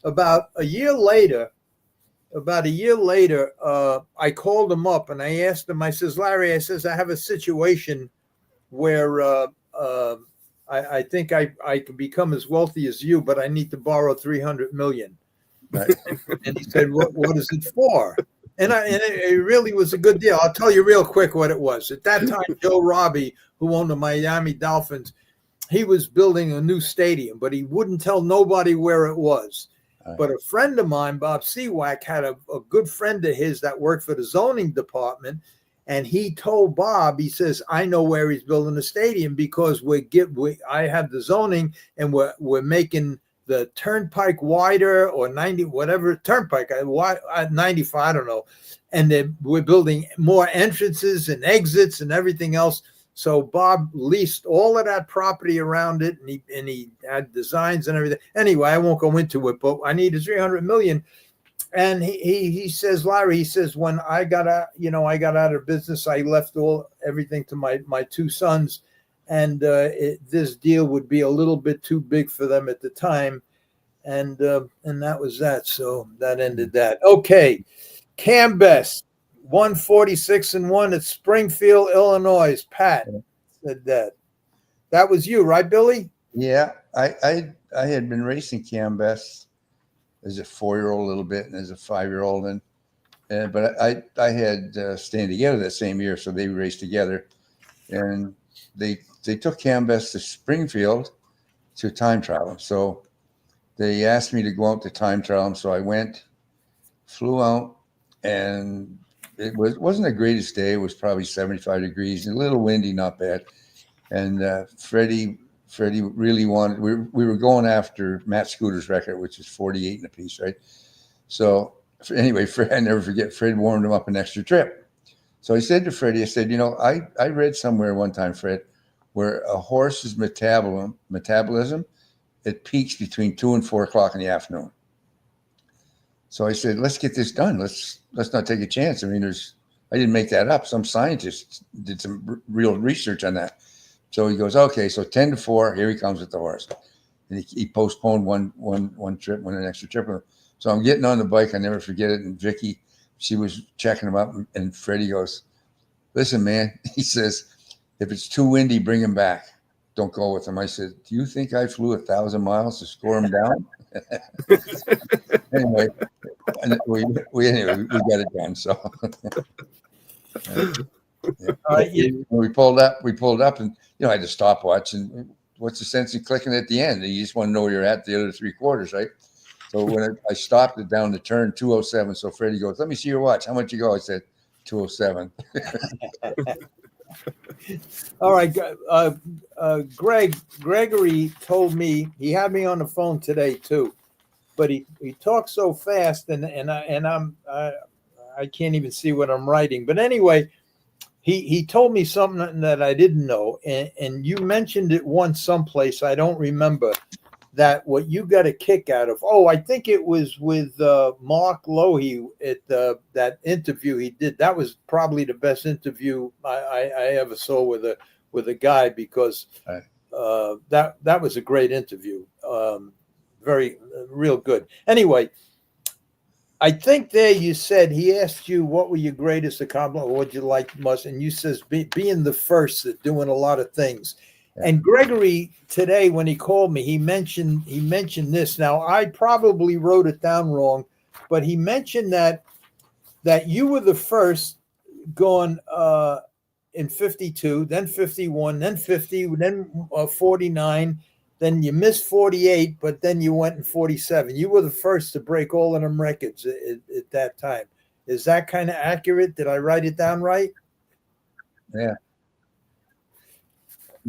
about a year later, I called him up and I asked him, I says, Larry, I says, I have a situation where I think I could become as wealthy as you, but I need to borrow $300 million. Right. And he said, what is it for? And it really was a good deal. I'll tell you real quick what it was. At that time, Joe Robbie, who owned the Miami Dolphins, he was building a new stadium, but he wouldn't tell nobody where it was. Right. But a friend of mine, Bob Seawack, had a good friend of his that worked for the zoning department, And he told Bob, he says, I know where he's building a stadium because I have the zoning and we're making the turnpike wider, or 90, whatever turnpike, 95, I don't know. And we're building more entrances and exits and everything else. So Bob leased all of that property around it, and he had designs and everything. Anyway, I won't go into it, but I needed $300 million. And he says, Larry, he says, when I got out of business, I left everything to my two sons, and this deal would be a little bit too big for them at the time, and that was that. So that ended that. Okay, Campbell, 146-1 at Springfield, Illinois. Pat said that. That was you, right, Billy? Yeah, I had been racing Campbell as a 4-year-old a little bit, and as a 5-year-old, but I had staying together that same year, so they raced together, and they took Campbell to Springfield to time trial. So they asked me to go out to time trial, so I went, flew out, and it wasn't the greatest day. It was probably 75 degrees, a little windy, not bad. And Freddie really wanted. We were going after Matt Scooter's record, which is 48 in a piece, right? So anyway, I never forget. Fred warmed him up an extra trip. So I said to Freddie, I said, I read somewhere one time, Fred, where a horse's metabolism it peaks between 2 and 4 o'clock in the afternoon. So I said, let's get this done. Let's not take a chance. I mean, I didn't make that up. Some scientists did some real research on that. So he goes, okay, so 10 to 4, here he comes with the horse. And he postponed one trip, an extra trip. So I'm getting on the bike. I never forget it. And Vicky, she was checking him up. And Freddie goes, listen, man, he says, if it's too windy, bring him back. Don't go with him. I said, do you think I flew 1,000 miles to score him down? Anyway, we got it done. So we pulled up, and I had to stopwatch. And what's the sense in clicking at the end? You just want to know where you're at the other 3 quarters, right? So when I stopped it down the turn, 207. So Freddie goes, let me see your watch. How much you go? I said, 207. All right. Gregory told me, he had me on the phone today too, but he talks so fast and I can't even see what I'm writing. But anyway, he told me something that I didn't know, and you mentioned it once someplace, I don't remember, that what you got a kick out of. Oh, I think it was with Mark Lohe at that interview he did. That was probably the best interview I ever saw with a guy, because that was a great interview. Very real good. Anyway, I think there you said he asked you what were your greatest accomplishment, or what you liked most, and you says being the first at doing a lot of things. And Gregory today, when he called me, he mentioned this. Now I probably wrote it down wrong, but he mentioned that you were the first going in 52, then 51, then 50, then 49, then you missed 48, but then you went in 47. You were the first to break all of them records at that time. Is that kind of accurate? Did I write it down right? Yeah.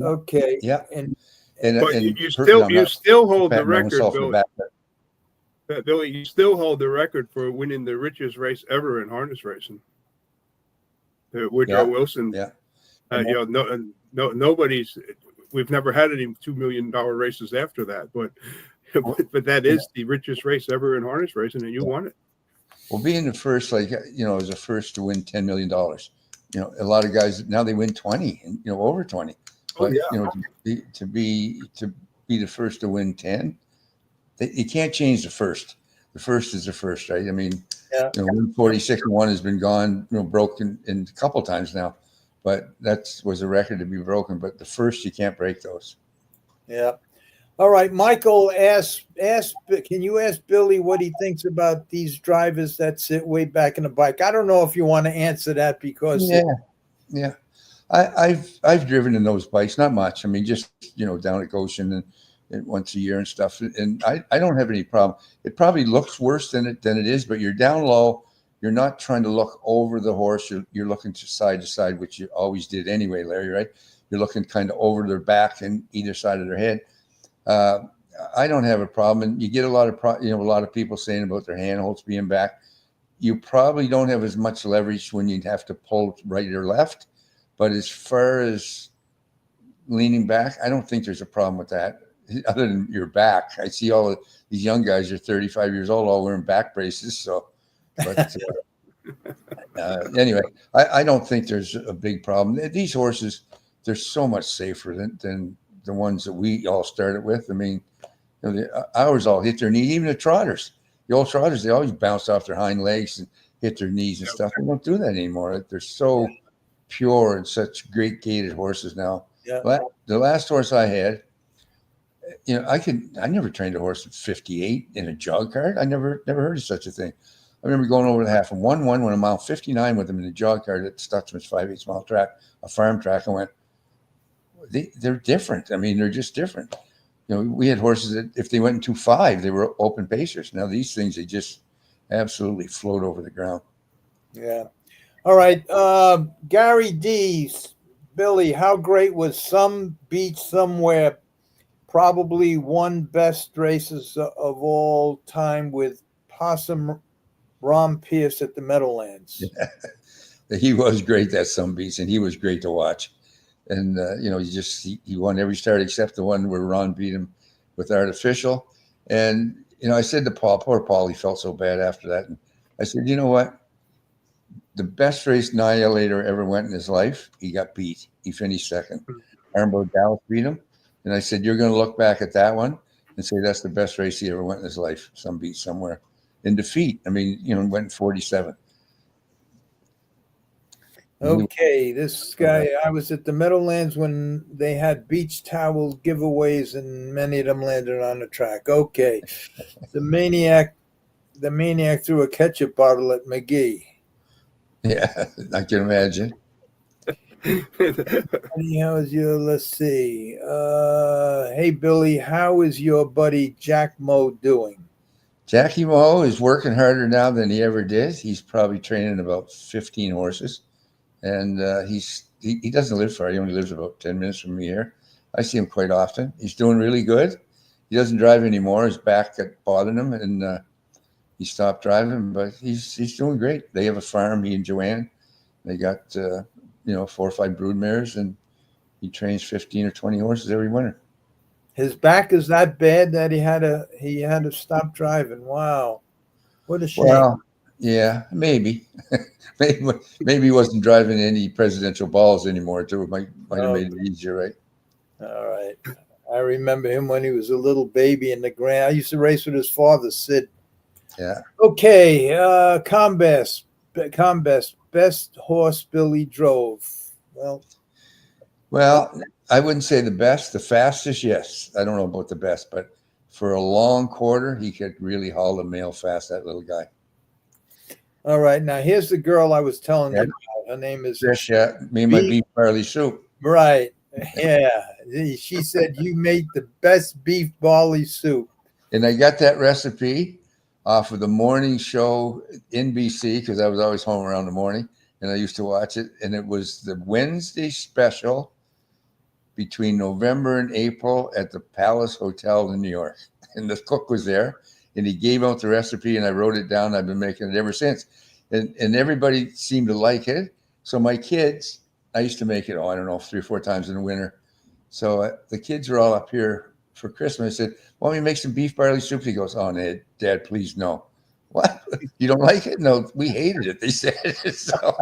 Okay. Yeah. But you still hold the record, Billy. Billy, you still hold the record for winning the richest race ever in harness racing. Woodrow Wilson. Yeah. Nobody's. We've never had any $2 million races after that, but that is the richest race ever in harness racing, and you won it. Well, being the first, as a first to win $10 million, a lot of guys now they win 20 and over 20. But to be the first to win 10, you can't change the first. The first is the first, right? I mean, 46-1 has been gone, broken in a couple times now, but that was a record to be broken. But the first, you can't break those. Yeah. All right, Michael asked. Can you ask Billy what he thinks about these drivers that sit way back in the bike? I don't know if you want to answer that because I've driven in those bikes, not much. I mean, just down at Goshen and once a year and stuff. And I don't have any problem. It probably looks worse than it is, but you're down low. you're not trying to look over the horse. You're looking to side, which you always did anyway, Larry, right? You're looking kind of over their back and either side of their head. I don't have a problem. And you get a lot of, a lot of people saying about their handholds being back. You probably don't have as much leverage when you'd have to pull right or left. But as far as leaning back, I don't think there's a problem with that. Other than your back, I see all of these young guys are 35 years old, all wearing back braces. So, but anyway, I don't think there's a big problem. These horses, they're so much safer than the ones that we all started with. I mean, ours all hit their knee. Even the trotters, the old trotters, they always bounce off their hind legs and hit their knees and stuff. They don't do that anymore. They're so pure and such great gaited horses now. Yeah. The last horse I had, I never trained a horse at 58 in a jog cart. I never heard of such a thing. I remember going over the half and won a mile 59 with them in a jog cart at Stutzman's 5/8 mile track, a farm track. I went, they're different. I mean, they're just different. We had horses that if they went in 2.5, they were open pacers. Now these things, they just absolutely float over the ground. Yeah. All right. Gary D. Billy, how great was Some Beach Somewhere? Probably one best races of all time with Possum Ron Pierce at the Meadowlands. He was great, that Some Beach, and he was great to watch. And, he won every start except the one where Ron beat him with artificial. And, I said to Paul, poor Paul, he felt so bad after that. And I said, you know what? The best race Annihilator ever went in his life, he got beat. He finished second. Armbo Dallas beat him. And I said, you're going to look back at that one and say that's the best race he ever went in his life. Some Beach Somewhere in defeat. I mean, went in 47. Okay, this guy, I was at the Meadowlands when they had beach towel giveaways and many of them landed on the track. Okay. The maniac threw a ketchup bottle at McGee. Yeah, I can imagine. Let's see. Hey, Billy, how is your buddy Jack Moe doing? Jackie Moe is working harder now than he ever did. He's probably training about 15 horses. And he doesn't live far. He only lives about 10 minutes from me here. I see him quite often. He's doing really good. He doesn't drive anymore. His back got bothering him, and he stopped driving. But he's doing great. They have a farm. He and Joanne. They got 4 or 5 brood mares, and he trains 15 or 20 horses every winter. His back is that bad that he had to stop driving. Wow, what a shame. Well, yeah, maybe. maybe he wasn't driving any presidential balls anymore, too. It might have made it easier, right? All right. I remember him when he was a little baby in the Grand. I used to race with his father, Sid. Yeah. Okay. Combest, best horse Billy drove. Well, I wouldn't say the best. The fastest, yes. I don't know about the best, but for a long quarter, he could really haul the mail fast, that little guy. All right. Now, here's the girl I was telling you about. Her name is me and my beef barley soup. Right. Yeah. She said you made the best beef barley soup. And I got that recipe off of the morning show in BC because I was always home around the morning, and I used to watch it. And it was the Wednesday special between November and April at the Palace Hotel in New York. And the cook was there, and he gave out the recipe, and I wrote it down. I've been making it ever since. And everybody seemed to like it. So my kids, I used to make it, 3 or 4 times in the winter. So the kids were all up here for Christmas. I said, why don't we make some beef barley soup? He goes, oh, Dad, please, no. What? You don't like it? No, we hated it, they said. So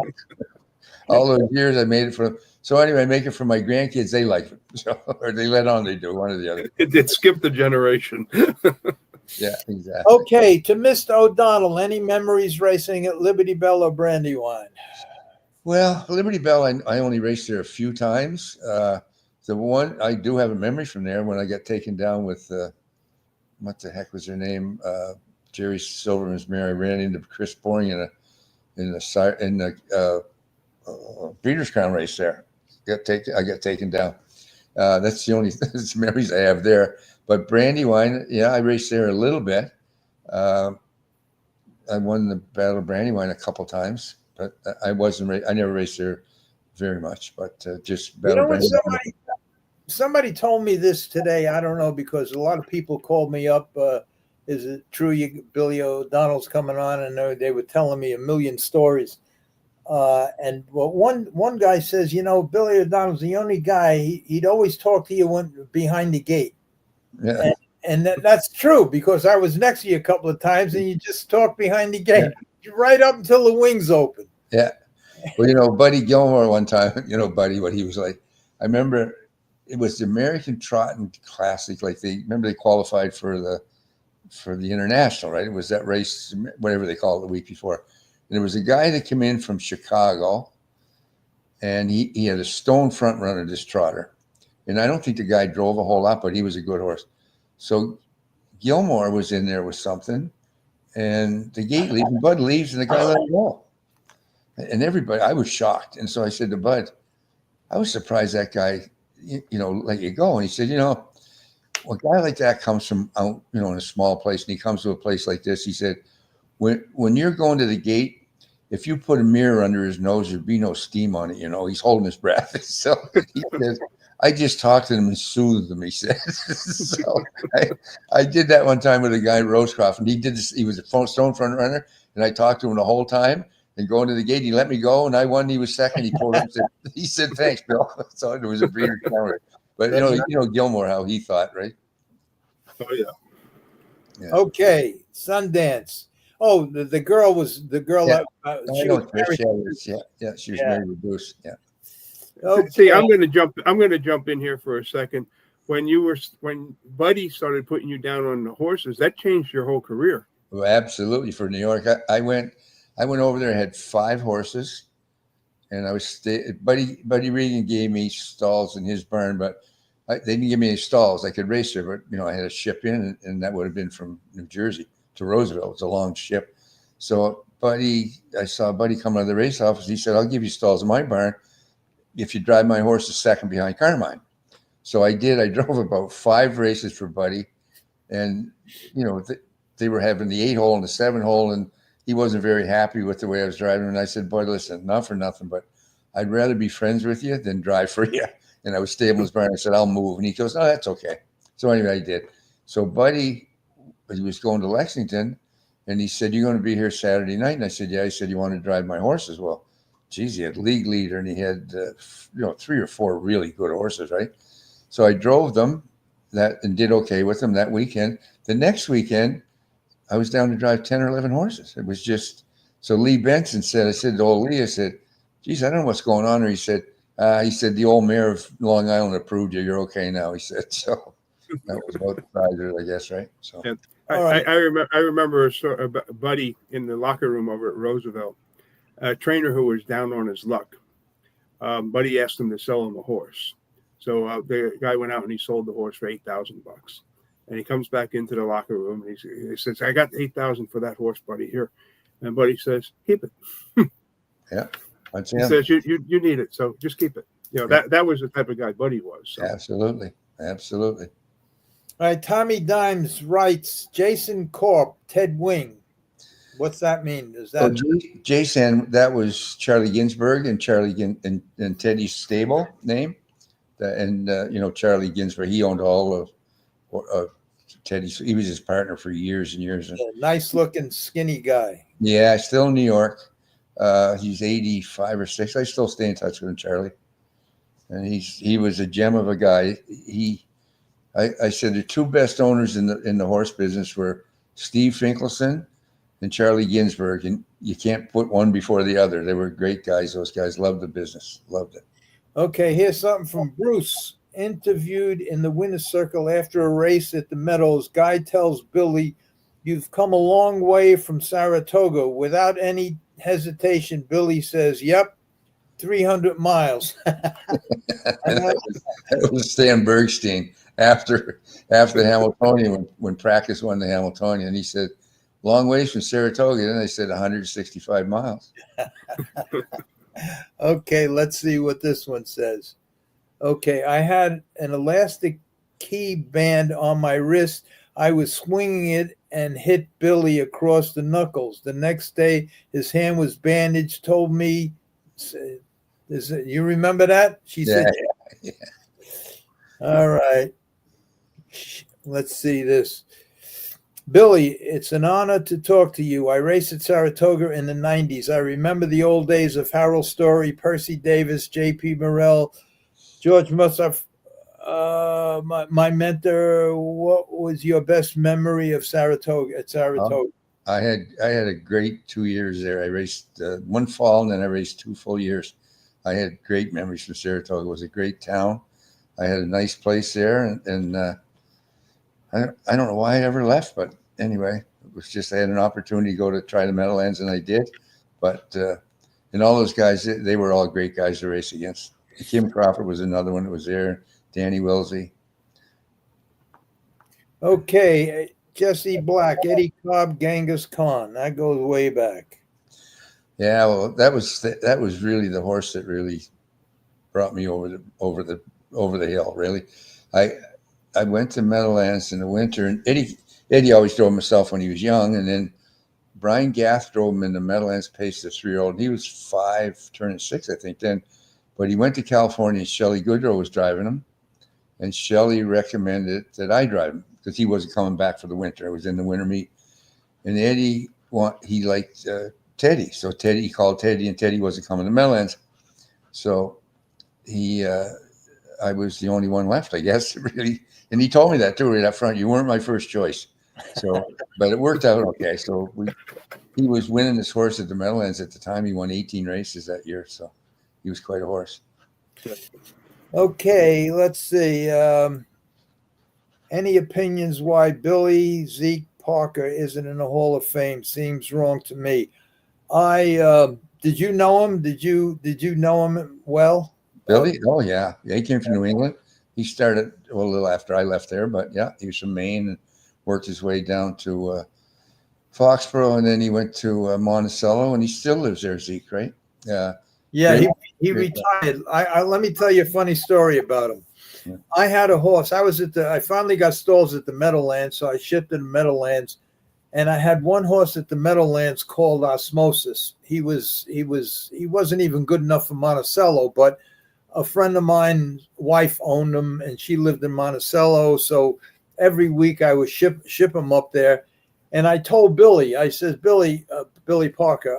all those years I made it for them. So anyway, I make it for my grandkids. They like it. So, or they let on they do, one or the other. It skipped the generation. Yeah, exactly. Okay, to Mr. O'Donnell, any memories racing at Liberty Bell or Brandywine? Well, Liberty Bell, I only raced there a few times. The one I do have a memory from there when I got taken down with what the heck was her name? Jerry Silverman's mare. I ran into Chris Boring in the Breeders' Crown race there. I got taken down. That's the only memories I have there. But Brandywine, yeah, I raced there a little bit. I won the Battle of Brandywine a couple times, but I never raced there very much, but just Battle of What Brandywine. somebody told me this today. I don't know, because a lot of people called me up. Is it true Billy O'Donnell's coming on? And they were telling me a million stories. And one guy says, Billy O'Donnell's the only guy, he'd always talk to you behind the gate. Yeah. And that's true, because I was next to you a couple of times and you just talk behind the gate right up until the wings open. Yeah. Well, Buddy Gilmore one time, Buddy, what he was like, I remember it was the American Trotting Classic. Like they qualified for the international, right? It was that race, whatever they call it, the week before. And there was a guy that came in from Chicago, and he had a stone front runner, this trotter. And I don't think the guy drove a whole lot, but he was a good horse. So Gilmore was in there with something, and the gate leaves, and Bud leaves, and the guy let him go. And everybody, I was shocked. And so I said to Bud, I was surprised that guy, let you go. And he said, a guy like that comes from out, in a small place, and he comes to a place like this. He said, when you're going to the gate, if you put a mirror under his nose, there'd be no steam on it. He's holding his breath. So he says, I just talked to him and soothed him, he said. So I did that one time with a guy, Rosecroft, and he was a stone front runner, and I talked to him the whole time. And going to the gate, he let me go, and I won. He was second. He pulled up and said, thanks, Bill. So it was a breeder counter. But Gilmore, how he thought, right? Oh yeah. Okay, Sundance. Oh, the girl was the girl. Yeah. She was married. She was married with Bruce. Yeah. Okay. See, I'm going to jump in here for a second. When Buddy started putting you down on the horses, that changed your whole career. Well, absolutely. For New York, I went over there. I had 5 horses, and I was Buddy Regan gave me stalls in his barn, but they didn't give me any stalls. I could race there, but I had to ship in, and that would have been from New Jersey to Roosevelt. It's a long ship. So I saw Buddy come out of the race office. He said, I'll give you stalls in my barn if you drive my horses second behind Carmine. So I did. I drove about 5 races for Buddy, and they were having the 8-hole and the 7-hole, and he wasn't very happy with the way I was driving. And I said, boy, listen, not for nothing, but I'd rather be friends with you than drive for you. And I was stable in his barn. I said, I'll move. And he goes, oh, that's okay. So anyway, I did. So Buddy, he was going to Lexington, and he said, you're going to be here Saturday night? And I said, yeah. He said, you want to drive my horses? Well, geez, he had League Leader, and he had 3 or 4 really good horses, right? So I drove them and did okay with them that weekend. The next weekend, I was down to drive 10 or 11 horses. It was just, so Lee Benson said, I said to old Lee, I said, geez, I don't know what's going on. Or he said, the old mayor of Long Island approved you. You're okay now. He said, so that was about the size, I guess, right? So yeah. I remember a story about Buddy in the locker room over at Roosevelt, a trainer who was down on his luck. Buddy asked him to sell him a horse. So the guy went out and he sold the horse for $8,000. And he comes back into the locker room and he says, I got $8,000 for that horse, Buddy, here. And Buddy says, keep it. Yeah. He says, you need it, so just keep it. That was the type of guy Buddy was. So. Absolutely. Absolutely. All right, Tommy Dimes writes, Jason Corp, Ted Wing. What's that mean? Is that Jason? That was Charlie Ginsberg and and Teddy's stable name. And Charlie Ginsberg, he owned all of Teddy's. He was his partner for years and years. Nice looking, skinny guy. Yeah, still in New York. He's 85 or 6. I still stay in touch with him, Charlie. And he was a gem of a guy. I said the 2 best owners in the horse business were Steve Finkelson and Charlie Ginsberg, and you can't put one before the other. They were great guys. Those guys loved the business, loved it. Okay, here's something from Bruce. Interviewed in the winner's circle after a race at the Meadows. Guy tells Billy, you've come a long way from Saratoga. Without any hesitation, Billy says, yep, 300 miles. That was Stan Bergstein after the Hamiltonian, when Practice won the Hamiltonian. He said, long ways from Saratoga. Then they said 165 miles. Okay, let's see what this one says. Okay, I had an elastic key band on my wrist. I was swinging it and hit Billy across the knuckles. The next day, his hand was bandaged, told me, you remember that? She said, Yeah. all right. Let's see this. Billy, it's an honor to talk to you. I raced at Saratoga in the 90s. I remember the old days of Harold Story, Percy Davis, J.P. Morrell, George Musaf. My mentor. What was your best memory of Saratoga? At Saratoga, I had a great 2 years there. I raced one fall, and then I raced 2 full years. I had great memories from Saratoga. It was a great town. I had a nice place there, and I don't know why I ever left, but anyway, it was just I had an opportunity to go to try the Meadowlands, and I did. But and all those guys, they were all great guys to race against. Kim Crawford was another one that was there. Danny Wilsey. okay. Jesse Black, Eddie Cobb, Genghis Khan. That goes way back. Yeah, well, that was really the horse that really brought me over the hill. Really, I went to Meadowlands in the winter, and Eddie always drove himself when he was young, and then Brian Gath drove him in the Meadowlands pace, the 3-year-old. And he was 5, turning 6, I think then. But he went to California, and Shelley Goodrow was driving him, and Shelley recommended that I drive him because he wasn't coming back for the winter. It was in the winter meet, and Eddie he liked Teddy, so he called Teddy, and Teddy wasn't coming to Meadowlands, so I was the only one left, I guess, really. And he told me that too, right up front. You weren't my first choice. So, but it worked out okay. So he was winning this horse at the Meadowlands at the time. He won 18 races that year. So he was quite a horse. Okay, let's see. Any opinions why Billy Zeke Parker isn't in the Hall of Fame? Seems wrong to me. Did you know him? Did you know him well? Billy? Oh yeah. He came from New England. He started a little after I left there, but yeah, he was from Maine and worked his way down to Foxborough, and then he went to Monticello, and he still lives there, Zeke, right? Yeah, he retired. Let me tell you a funny story about him. Yeah. I had a horse. I finally got stalls at the Meadowlands, so I shipped to the Meadowlands, and I had one horse at the Meadowlands called Osmosis. He wasn't even good enough for Monticello, but a friend of mine's wife owned him, and she lived in Monticello. So every week I would ship him up there. And I told Billy, I says, Billy Parker,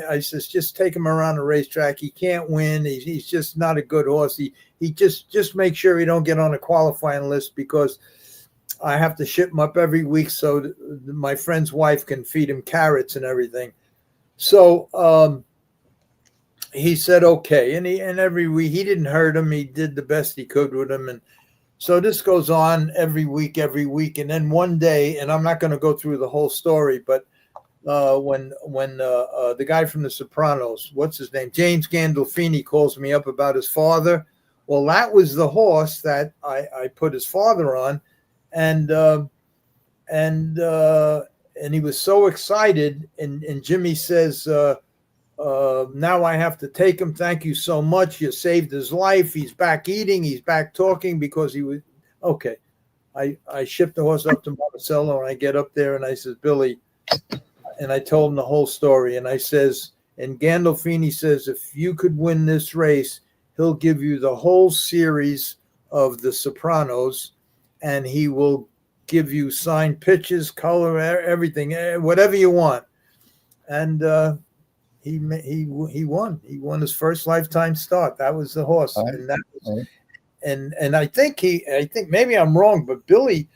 I says, just take him around the racetrack. He can't win. He's just not a good horse. He just make sure he don't get on a qualifying list, because I have to ship him up every week so my friend's wife can feed him carrots and everything. So he said okay, and every week he didn't hurt him. He did the best he could with him, and so this goes on every week, and then one day, and I'm not going to go through the whole story, but when the guy from The Sopranos, what's his name, James Gandolfini, calls me up about his father. Well, that was the horse that I put his father on, and he was so excited, and Jimmy says, now I have to take him. Thank you so much. You saved his life. He's back eating. He's back talking, because he was okay. I shipped the horse up to Monticello, and I get up there, and I says, Billy, and I told him the whole story. And I says, and Gandolfini says, if you could win this race, he'll give you the whole series of The Sopranos, and he will give you signed pitches, color, everything, whatever you want. And he won. He won his first lifetime start. That was the horse. And that was, and I think maybe I'm wrong, but Billy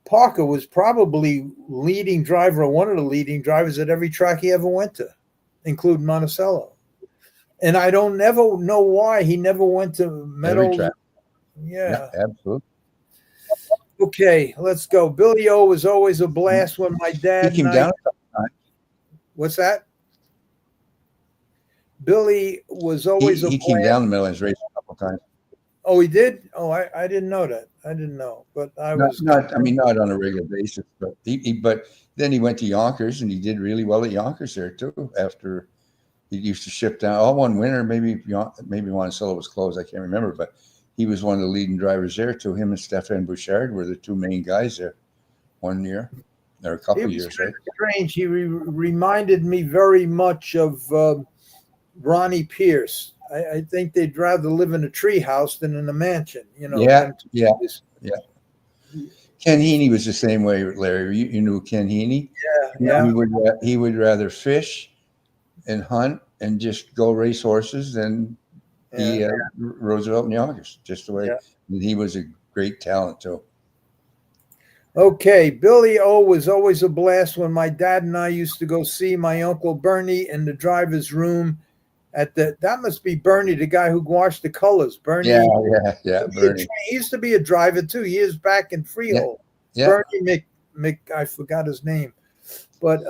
Parker was probably leading driver, or one of the leading drivers at every track he ever went to, including Monticello. And I don't ever know why he never went to Meadow. Yeah, absolutely. Okay, let's go. Billy O was always a blast when my dad. He came down. What's that? Billy was always he came down the Meadowlands race a couple times. Oh, he did? Oh, I didn't know that. I didn't know, but not on a regular basis, but but then he went to Yonkers, and he did really well at Yonkers there too. After he used to ship down all one winter, maybe Monticello was closed, I can't remember, but he was one of the leading drivers there too. Him and Stéphane Bouchard were the two main guys there. one year or a couple He was years, kind right? of strange. He reminded me very much of Ronnie Pierce. I think they'd rather live in a tree house than in a mansion. You know. Yeah, them two yeah. guys. Ken Heaney was the same way, Larry. You knew Ken Heaney. Yeah. He would rather fish and hunt and just go race horses than be Roosevelt and Yonkers. Just the way he was a great talent too. Okay, Billy O was always a blast when my dad and I used to go see my Uncle Bernie in the driver's room at that must be Bernie, the guy who washed the colors. Bernie. Yeah. Bernie. He used to be a driver too, years back in Freehold. Yeah. Bernie Mc I forgot his name. But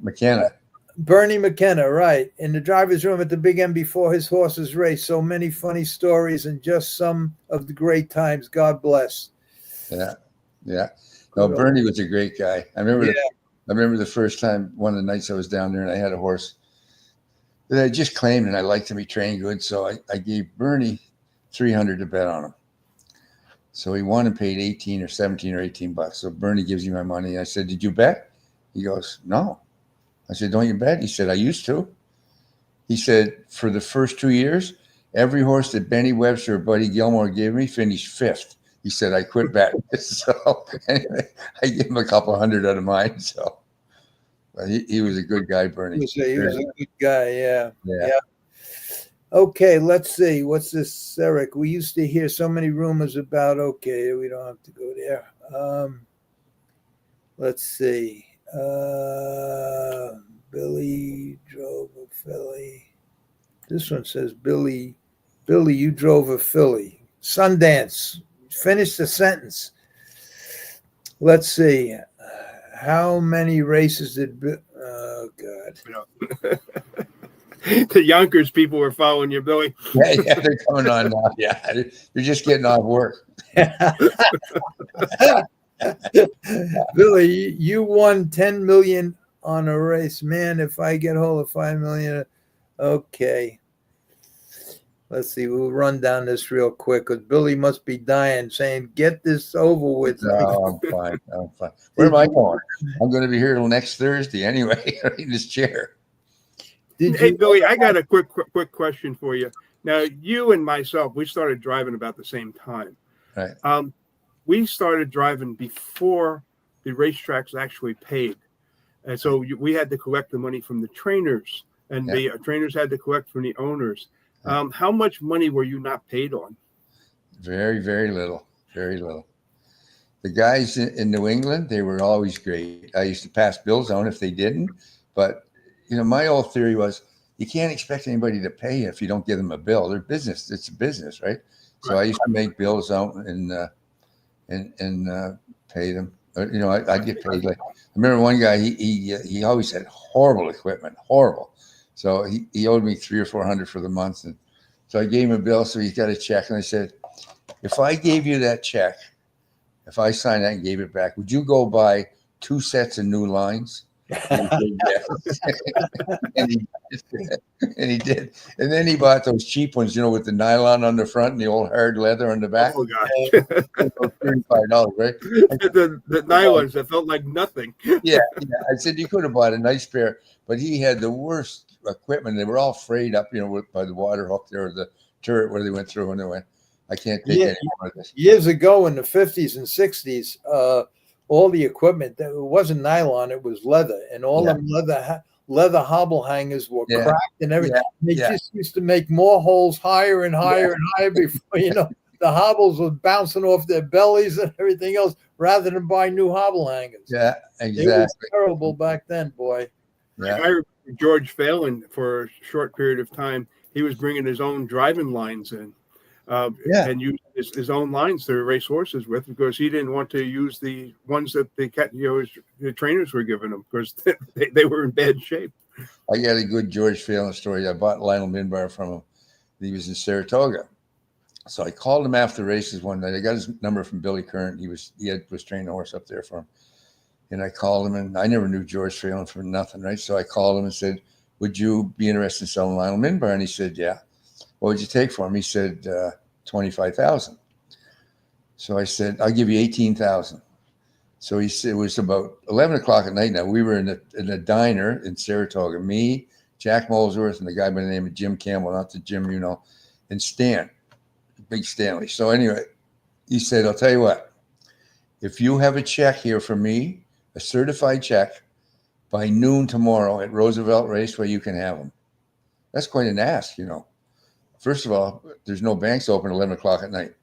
McKenna. Bernie McKenna, right. In the driver's room at the Big M before his horses raced. So many funny stories and just some of the great times. God bless. Yeah. No, Bernie was a great guy. I remember the first time, one of the nights I was down there and I had a horse that I just claimed and I liked him. He trained good. So I gave Bernie $300 to bet on him. So he won and paid 18 or 17 or 18 bucks. So Bernie gives you my money. I said, "Did you bet?" He goes, "No." I said, "Don't you bet?" He said, "I used to." He said, "For the first 2 years, every horse that Benny Webster or Buddy Gilmore gave me finished fifth." He said, "I quit betting." So anyway, I gave him a couple hundred out of mine. So but he was a good guy, Bernie. He was a good guy, yeah. Okay, let's see. What's this, Eric? We used to hear so many rumors about, okay, we don't have to go there. Let's see. Billy drove a filly. This one says, Billy, you drove a filly. Sundance. Finish the sentence. Let's see. How many races did oh God. The Yonkers people were following you, Billy. Yeah, they're coming on now. Yeah, they're just getting off work. Billy, you won $10 million on a race. Man, if I get hold of $5 million, okay. Let's see. We'll run down this real quick because Billy must be dying, saying, "Get this over with." No, I'm fine. Where am I going? I'm going to be here till next Thursday anyway. In this chair. Hey, Billy, I got a quick question for you. Now, you and myself, we started driving about the same time. Right. We started driving before the racetracks actually paid. And so we had to collect the money from the trainers, and the trainers had to collect from the owners. How much money were you not paid on? Very, very little. Very little. The guys in New England, they were always great. I used to pass bills on if they didn't. But, my old theory was you can't expect anybody to pay you if you don't give them a bill. They're business. It's a business, right? So I used to make bills out and pay them. I'd get paid. Like I remember one guy, he always had horrible equipment, horrible. So he owed me $300 or $400 for the month. And so I gave him a bill. So he got a check. And I said, "If I gave you that check, if I signed that and gave it back, would you go buy 2 sets of new lines?" And he said, yes. and he did. And then he bought those cheap ones, with the nylon on the front and the old hard leather on the back. Oh, gosh. $35, right? the nylons that felt like nothing. Yeah. I said, "You could have bought a nice pair," but he had the worst equipment. They were all frayed up, by the water hook there, or the turret where they went through, and they went, "I can't take any more of this." Years ago in the 50s and 60s, all the equipment, it wasn't nylon, it was leather, and all them leather hobble hangers were cracked and everything. They just used to make more holes higher and higher and higher before, the hobbles were bouncing off their bellies and everything else rather than buy new hobble hangers. Yeah, exactly. It was terrible back then, boy. Yeah. I remember George Failen, for a short period of time, he was bringing his own driving lines in and used his own lines to race horses with, because he didn't want to use the ones that the trainers were giving him, because they were in bad shape. I got a good George Failen story. I bought Lionel Minbar from him. He was in Saratoga. So I called him after races one night. I got his number from Billy Curran. He was training a horse up there for him. And I called him, and I never knew George Failen for nothing, right? So I called him and said, "Would you be interested in selling Lionel Minbar?" And he said, "Yeah." "What would you take for him?" He said, $25,000. So I said, "I'll give you $18,000. So he said it was about 11 o'clock at night. Now we were in a diner in Saratoga. Me, Jack Molesworth, and the guy by the name of Jim Campbell, not the Jim, and Stan, Big Stanley. So anyway, he said, "I'll tell you what. If you have a check here for me, a certified check, by noon tomorrow at Roosevelt Raceway, you can have them." That's quite an ask, First of all, there's no banks open at 11 o'clock at night.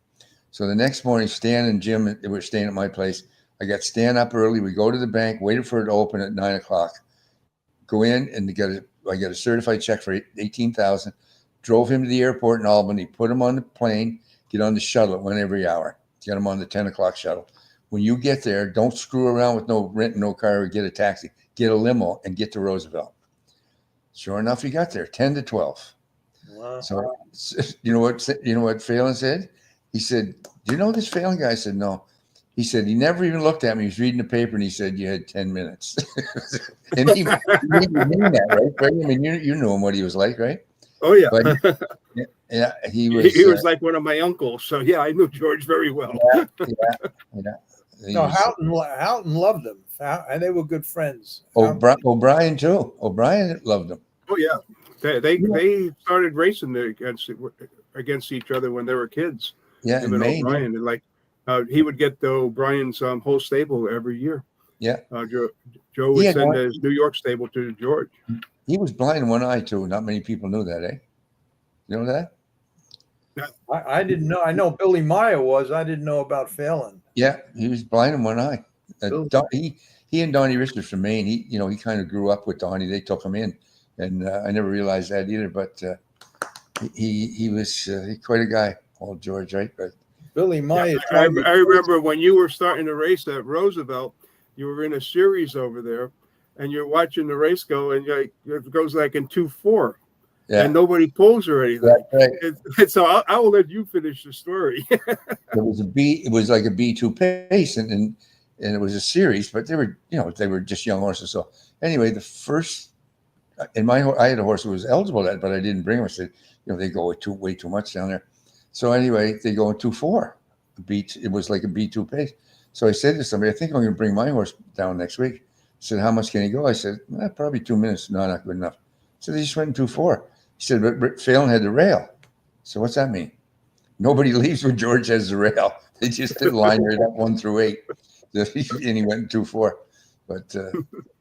So the next morning, Stan and Jim, they were staying at my place. I got Stan up early. We go to the bank, waited for it to open at 9 o'clock. Go in and I got a certified check for $18,000. Drove him to the airport in Albany, put him on the plane, get on the shuttle. It went every hour. Get him on the 10 o'clock shuttle. When you get there, don't screw around with no car or get a taxi. Get a limo and get to Roosevelt. Sure enough, he got there 10 to 12. Wow. So you know what Failen said? He said, "Do you know this Failen guy?" I said, "No." He said he never even looked at me. He was reading the paper and he said, "You had 10 minutes." And he didn't mean that, right, Freddie? I mean, you knew him, what he was like, right? Oh yeah. But, yeah, he was like one of my uncles. So yeah, I knew George very well. Yeah. No, Houghton loved him. And they were good friends. O'Brien too. O'Brien loved him. Oh yeah. They started racing against each other when they were kids. Yeah, Him and O'Brien, and like he would get the O'Brien's whole stable every year. Yeah. Joe would send his New York stable to George. He was blind in one eye too. Not many people knew that, eh? You know that? I didn't know. I know Billy Meyer was. I didn't know about Failen. Yeah, he was blind in one eye. He and Donnie Richards from Maine. He kind of grew up with Donnie. They took him in, and I never realized that either. But he was quite a guy, old George, right? But Billy Meyer. I remember when you were starting to race at Roosevelt, you were in a series over there, and you're watching the race go, and it goes like in 2-4. Yeah. And nobody pulls or anything. Right. And so I will let you finish the story. It was like a B2 pace, and it was a series, but they were just young horses. So anyway, the first I had a horse who was eligible that, but I didn't bring him. I said, they go way too much down there. So anyway, they go in 2-4. It was like a B2 pace. So I said to somebody, "I think I'm going to bring my horse down next week." He said, "How much can he go?" I said, "Probably 2 minutes." "No, not good enough." So they just went in 2-4. He said, "But Failen had the rail." So what's that mean? Nobody leaves when George has the rail. They just did line right up 1 through 8. And he went in 2-4. But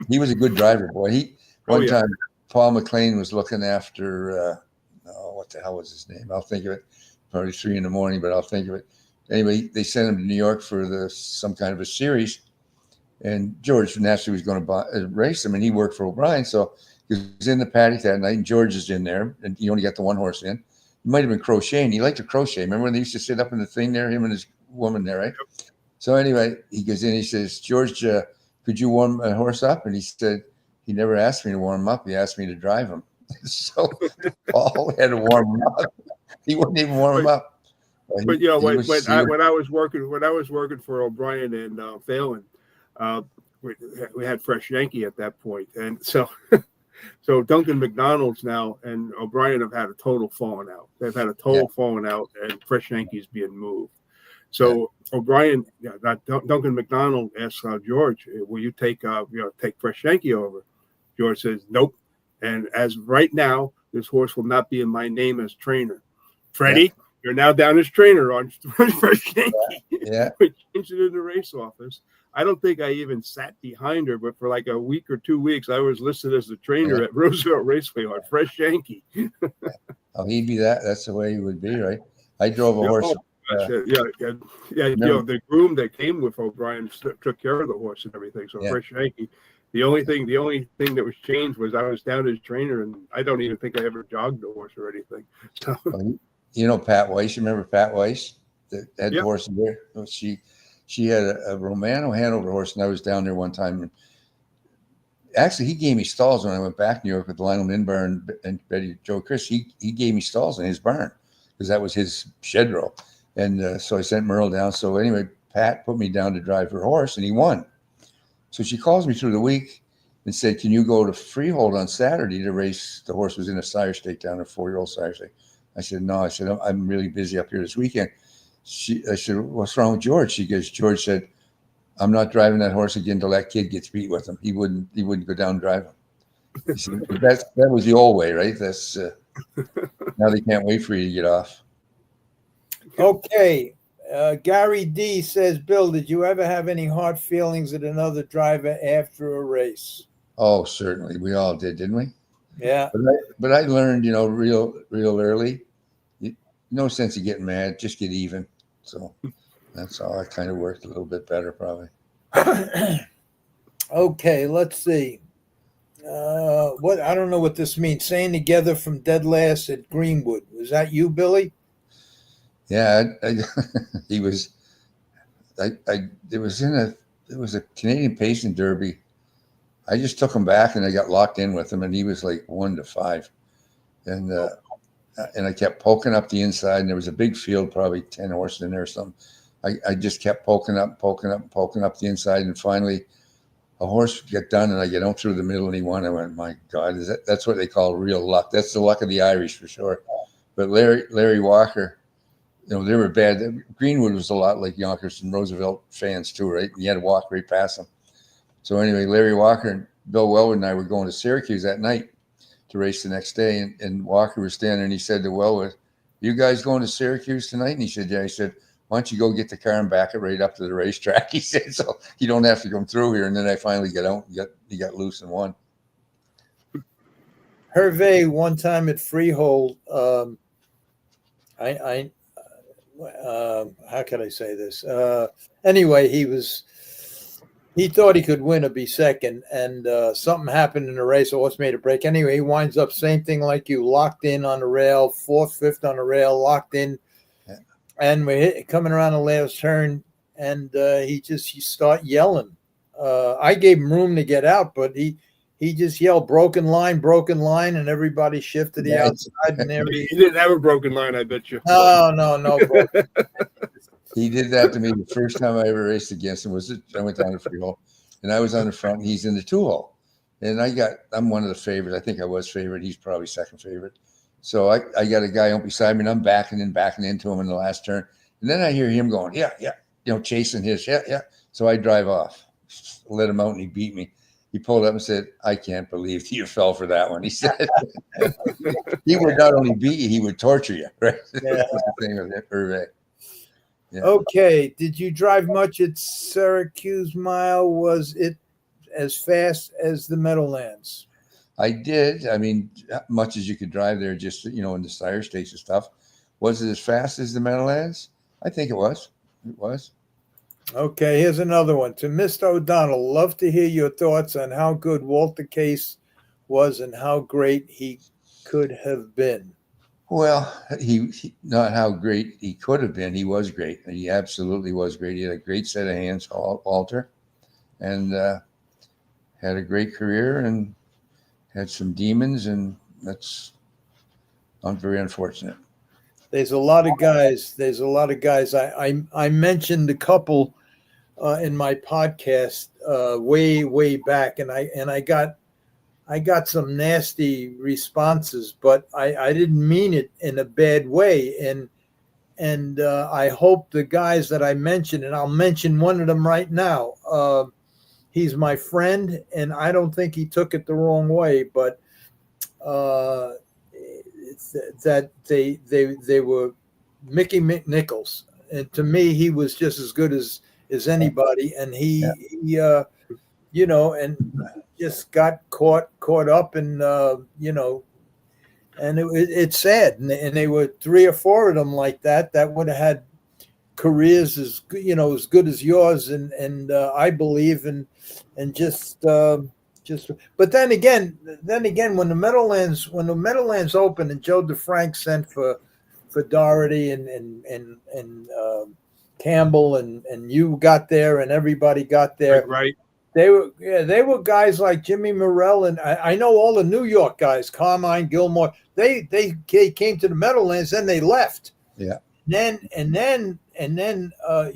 he was a good driver, boy. One time, Paul McLean was looking after, what the hell was his name? I'll think of it. Probably 3 a.m, but I'll think of it. Anyway, they sent him to New York for some kind of a series. And George naturally was going to race him, and he worked for O'Brien. So he was in the paddock that night, and George is in there, and he only got the one horse in. He might have been crocheting. He liked to crochet. Remember when they used to sit up in the thing there, him and his woman there, right? So anyway, he goes in, he says, "George, could you warm a horse up?" And he said, he never asked me to warm him up. He asked me to drive him. So Paul had to warm him up. He wouldn't even warm him up. But when I was working for O'Brien and Failen, we had Fresh Yankee at that point, and so Duncan McDonald's now and O'Brien have had a total falling out. They've had a total falling out, and Fresh Yankee's being moved. So O'Brien, Duncan McDonald asked George, "Will you take Fresh Yankee over?" George says, "Nope." And as of right now, this horse will not be in my name as trainer. Freddie, you're now down as trainer on Fresh Yankee. Yeah. We changed it in the race office. I don't think I even sat behind her, but for like a week or 2 weeks, I was listed as the trainer at Roosevelt Raceway on Fresh Yankee. Oh, he'd be that. That's the way he would be, right? I drove a horse. The groom that came with O'Brien took care of the horse and everything. So Fresh Yankee. The only thing that was changed was I was down as trainer, and I don't even think I ever jogged the horse or anything. So, Pat Weiss. You remember Pat Weiss? The head horse there. She had a Romano Hanover horse, and I was down there one time. And actually, he gave me stalls when I went back to New York with Lionel Minbar and Betty Joe Chris. He gave me stalls in his barn because that was his shed row. And so I sent Merle down. So anyway, Pat put me down to drive her horse, and he won. So she calls me through the week and said, "Can you go to Freehold on Saturday to race?" The horse was in a sire stake down, a 4-year-old sire stake. I said, "No." I said, "I'm really busy up here this weekend." I said, "What's wrong with George?" She goes, "George said, I'm not driving that horse again until that kid gets beat with him. He wouldn't go down and drive him. You see, that was the old way, right? That's now they can't wait for you to get off. Okay. Gary D says, Bill, did you ever have any hard feelings at another driver after a race? Oh, certainly. We all did, didn't we? Yeah. But I learned, real early, no sense of getting mad, just get even. So that's how I kind of worked a little bit better, probably. Okay, let's see. What I don't know what this means. Saying together from dead last at Greenwood. Was that you, Billy? Yeah, he was. It was a Canadian Pacing Derby. I just took him back and I got locked in with him, and he was like 1-5, and I kept poking up the inside, and there was a big field, probably 10 horses in there or something. I just kept poking up the inside, and finally a horse got done, and I get him through the middle, and he won. I went, my God, that's what they call real luck. That's the luck of the Irish for sure. But Larry Walker, they were bad. Greenwood was a lot like Yonkers and Roosevelt fans too, right? And you had to walk right past them. So anyway, Larry Walker and Bill Wellwood and I were going to Syracuse that night to race the next day. And Walker was standing there, and he said to Wellwood, you guys going to Syracuse tonight? And he said, yeah. He said, why don't you go get the car and back it right up to the racetrack? He said, so you don't have to come through here. And then I finally got out, he got loose and won. Hervé, one time at Freehold, how can I say this? Anyway, he thought he could win or be second, and something happened in the race. The horse made a break. Anyway, he winds up same thing like you, locked in on the rail, fourth, fifth on the rail, locked in, and we're coming around the last turn, and he start yelling. I gave him room to get out, but he just yelled broken line, and everybody shifted the outside. And he didn't have a broken line, I bet you. No. He did that to me the first time I ever raced against him. I went down to Freehold, and I was on the front, and he's in the 2-hole. And I'm one of the favorites. I think I was favorite. He's probably second favorite. So I got a guy beside me, and I'm backing into him in the last turn. And then I hear him going, yeah, chasing his, yeah. So I drive off, let him out, and he beat me. He pulled up and said, I can't believe you fell for that one. He said, he would not only beat you, he would torture you. Right? Yeah. That's the thing with Hervé. Yeah. Okay. Did you drive much at Syracuse Mile? Was it as fast as the Meadowlands? I did. I mean, much as you could drive there, just, in the sire stakes and stuff. Was it as fast as the Meadowlands? I think it was. It was. Okay, here's another one. To Mr. O'Donnell, love to hear your thoughts on how good Walter Case was and how great he could have been. Well, he not how great he could have been. He was great. He absolutely was great. He had a great set of hands, Walter, and had a great career and had some demons, and that's very unfortunate. There's a lot of guys. I mentioned a couple in my podcast way back, and I got some nasty responses, but I didn't mean it in a bad way. And I hope the guys that I mentioned, and I'll mention one of them right now. He's my friend, and I don't think he took it the wrong way, but that they were Mickey McNichols, and to me he was just as good as anybody, and he and just got caught up, and and it's sad, and they were 3 or 4 of them like that would have had careers as good as yours, and I believe, and just but then again when the Meadowlands opened and Joe DeFrank sent for Doherty and Campbell and you got there and everybody got there, right. They were guys like Jimmy Morrell, and I know all the New York guys, Carmine, Gilmore. They came to the Meadowlands, then they left. Yeah. And then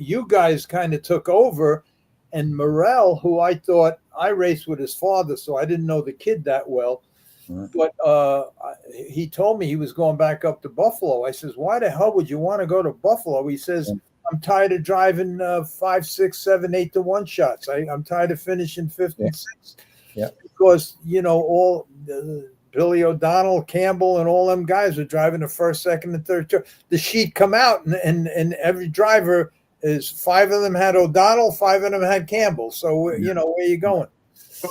you guys kind of took over, and Morrell, who I thought I raced with his father, so I didn't know the kid that well. Right. But he told me he was going back up to Buffalo. I says, why the hell would you want to go to Buffalo? He says, I'm tired of driving 5, 6, 7, 8 to 1 shots. I'm tired of finishing 5th and 6th. Yeah. Because all Billy O'Donnell, Campbell, and all them guys are driving the 1st, 2nd, and 3rd. The sheet come out, and every driver is 5 of them had O'Donnell, 5 of them had Campbell. So where are you going?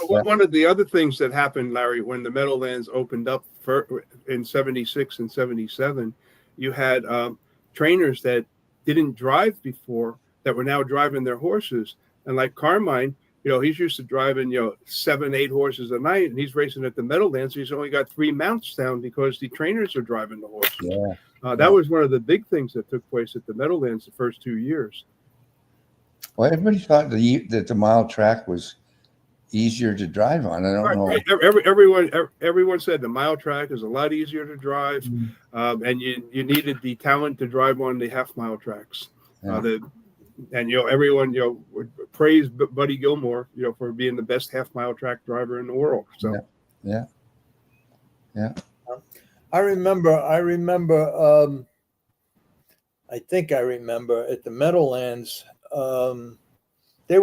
Well, one of the other things that happened, Larry, when the Meadowlands opened up in 76 and 77, you had trainers that didn't drive before that were now driving their horses. And like Carmine, he's used to driving, 7, 8 horses a night, and he's racing at the Meadowlands. He's only got 3 mounts down because the trainers are driving the horses. Yeah. That was one of the big things that took place at the Meadowlands the first 2 years. Well, everybody thought that the mile track was easier to drive on. I don't know. Everyone said the mile track is a lot easier to drive, and you needed the talent to drive on the half-mile tracks. Yeah. Everyone would praise Buddy Gilmore, for being the best half-mile track driver in the world. So yeah. I remember. I think I remember at the Meadowlands. I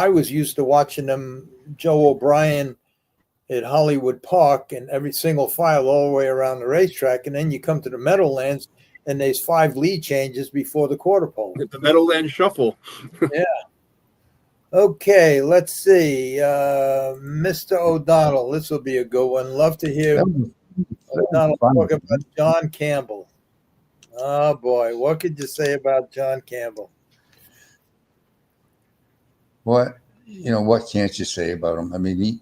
was used to watching them, Joe O'Brien at Hollywood Park, and every single file all the way around the racetrack. And then you come to the Meadowlands, and there's 5 lead changes before the quarter pole. The Meadowlands Shuffle. Yeah. Okay, let's see. Mr. O'Donnell, this will be a good one. Love to hear O'Donnell talk about John Campbell. Oh, boy. What could you say about John Campbell? What can't you say about him? I mean,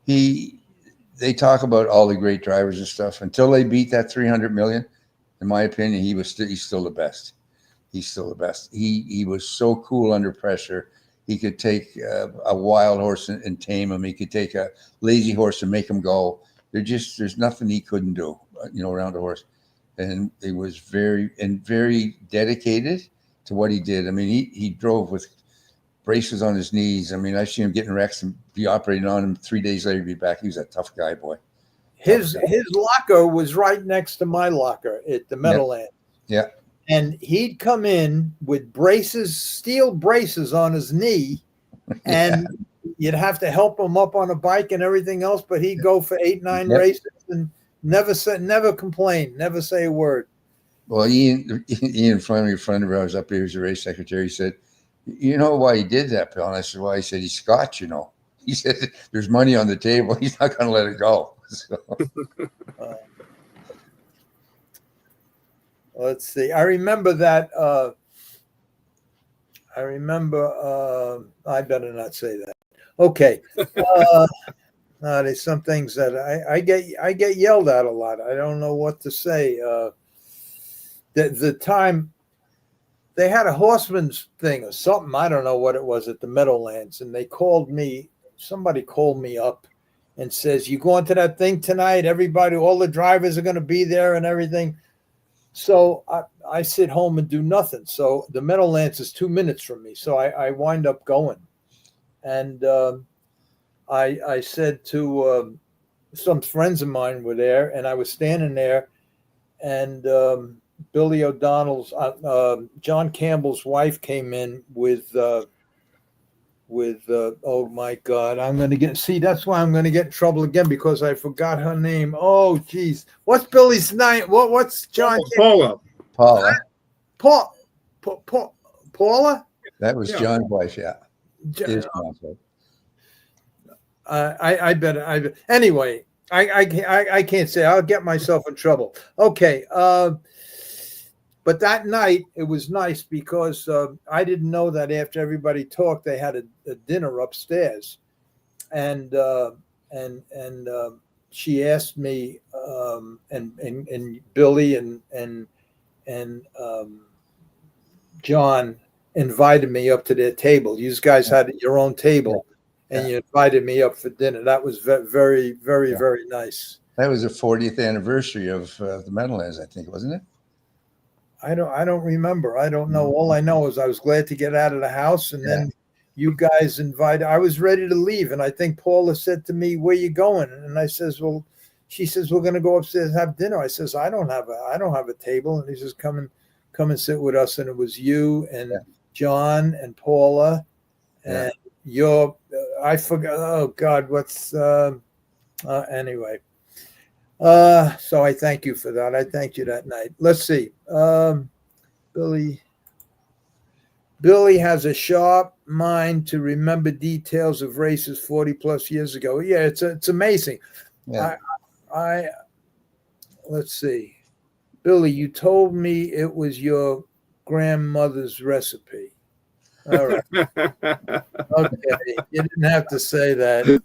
they talk about all the great drivers and stuff until they beat that 300 million. In my opinion, he's still the best. He's still the best. He was so cool under pressure. He could take a wild horse and tame him. He could take a lazy horse and make him go. There's nothing he couldn't do, around a horse. And he was very dedicated to what he did. I mean, he drove with braces on his knees. I mean, I've seen him getting wrecks and be operating on him. 3 days later, be back. He was a tough guy, boy. His locker was right next to my locker at the Meadowlands. Yeah. And he'd come in with steel braces on his knee, and you'd have to help him up on a bike and everything else, but he'd go for 8, 9 races and never complain, never say a word. Well, Ian finally, a friend of ours up here, who's a race secretary, he said, "You know why he did that, Bill?" And I said, "Why?" He said, "He's Scotch, He said, "There's money on the table. He's not going to let it go." So. Let's see. I remember that. I better not say that. Okay. There's some things that I get yelled at a lot. I don't know what to say. The time they had a horseman's thing or something, I don't know what it was at the Meadowlands, and somebody called me up and says, "You going to that thing tonight? All the drivers are going to be there and everything." So I sit home and do nothing. So the Meadowlands is 2 minutes from me. So I wind up going. And I said to some friends of mine were there, and I was standing there, and Billy O'Donnell's, John Campbell's wife came in with oh my God, that's why I'm going to get in trouble again, because I forgot her name. Oh, geez. What's Billy's name? What's John? Paula. Paula? That was John's wife, yeah. His John's wife. Anyway, I can't say. I'll get myself in trouble. Okay. But that night it was nice because I didn't know that after everybody talked, they had a dinner upstairs, and she asked me and Billy and John invited me up to their table. You guys had your own table, and you invited me up for dinner. That was very, very, very nice. That was the 40th anniversary of the Meadowlands, I think, wasn't it? I don't remember. I don't know. All I know is I was glad to get out of the house, and then you guys invited. I was ready to leave, and I think Paula said to me, "Where you going?" And I says, "Well," she says, "We're going to go upstairs and have dinner." I says, "I don't have a table." And he says, "Come come and sit with us, and it was you and Yeah. John and Paula and I forgot. Oh God, what's anyway. So I thank you for that. I thanked you that night. Let's see. Billy has a sharp mind to remember details of races 40 plus years ago. Yeah, it's amazing. Yeah. I let's see. Billy, you told me it was your grandmother's recipe. All right. Okay. You didn't have to say that.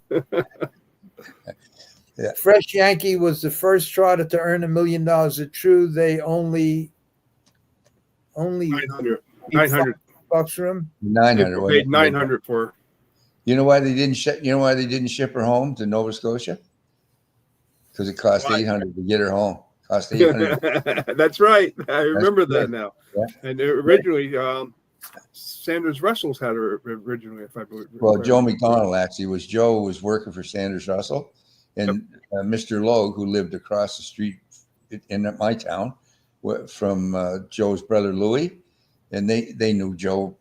Yeah. Fresh Yankee was the first trotter to earn $1 million. Is it true they only 900 bucks for him? 900. They paid 900 for her. You know why they didn't ship? You know why they didn't ship her home to Nova Scotia? Because it cost Why? $800 to get her home. Cost $800. That's right. I remember that right. now. Yeah. And originally, Sanders Russell's had her originally, if I believe. Well, Joe McDonald actually was. Joe was working for Sanders Russell, and Mr. Logue, who lived across the street in my town from Joe's brother Louis, and they knew Joe,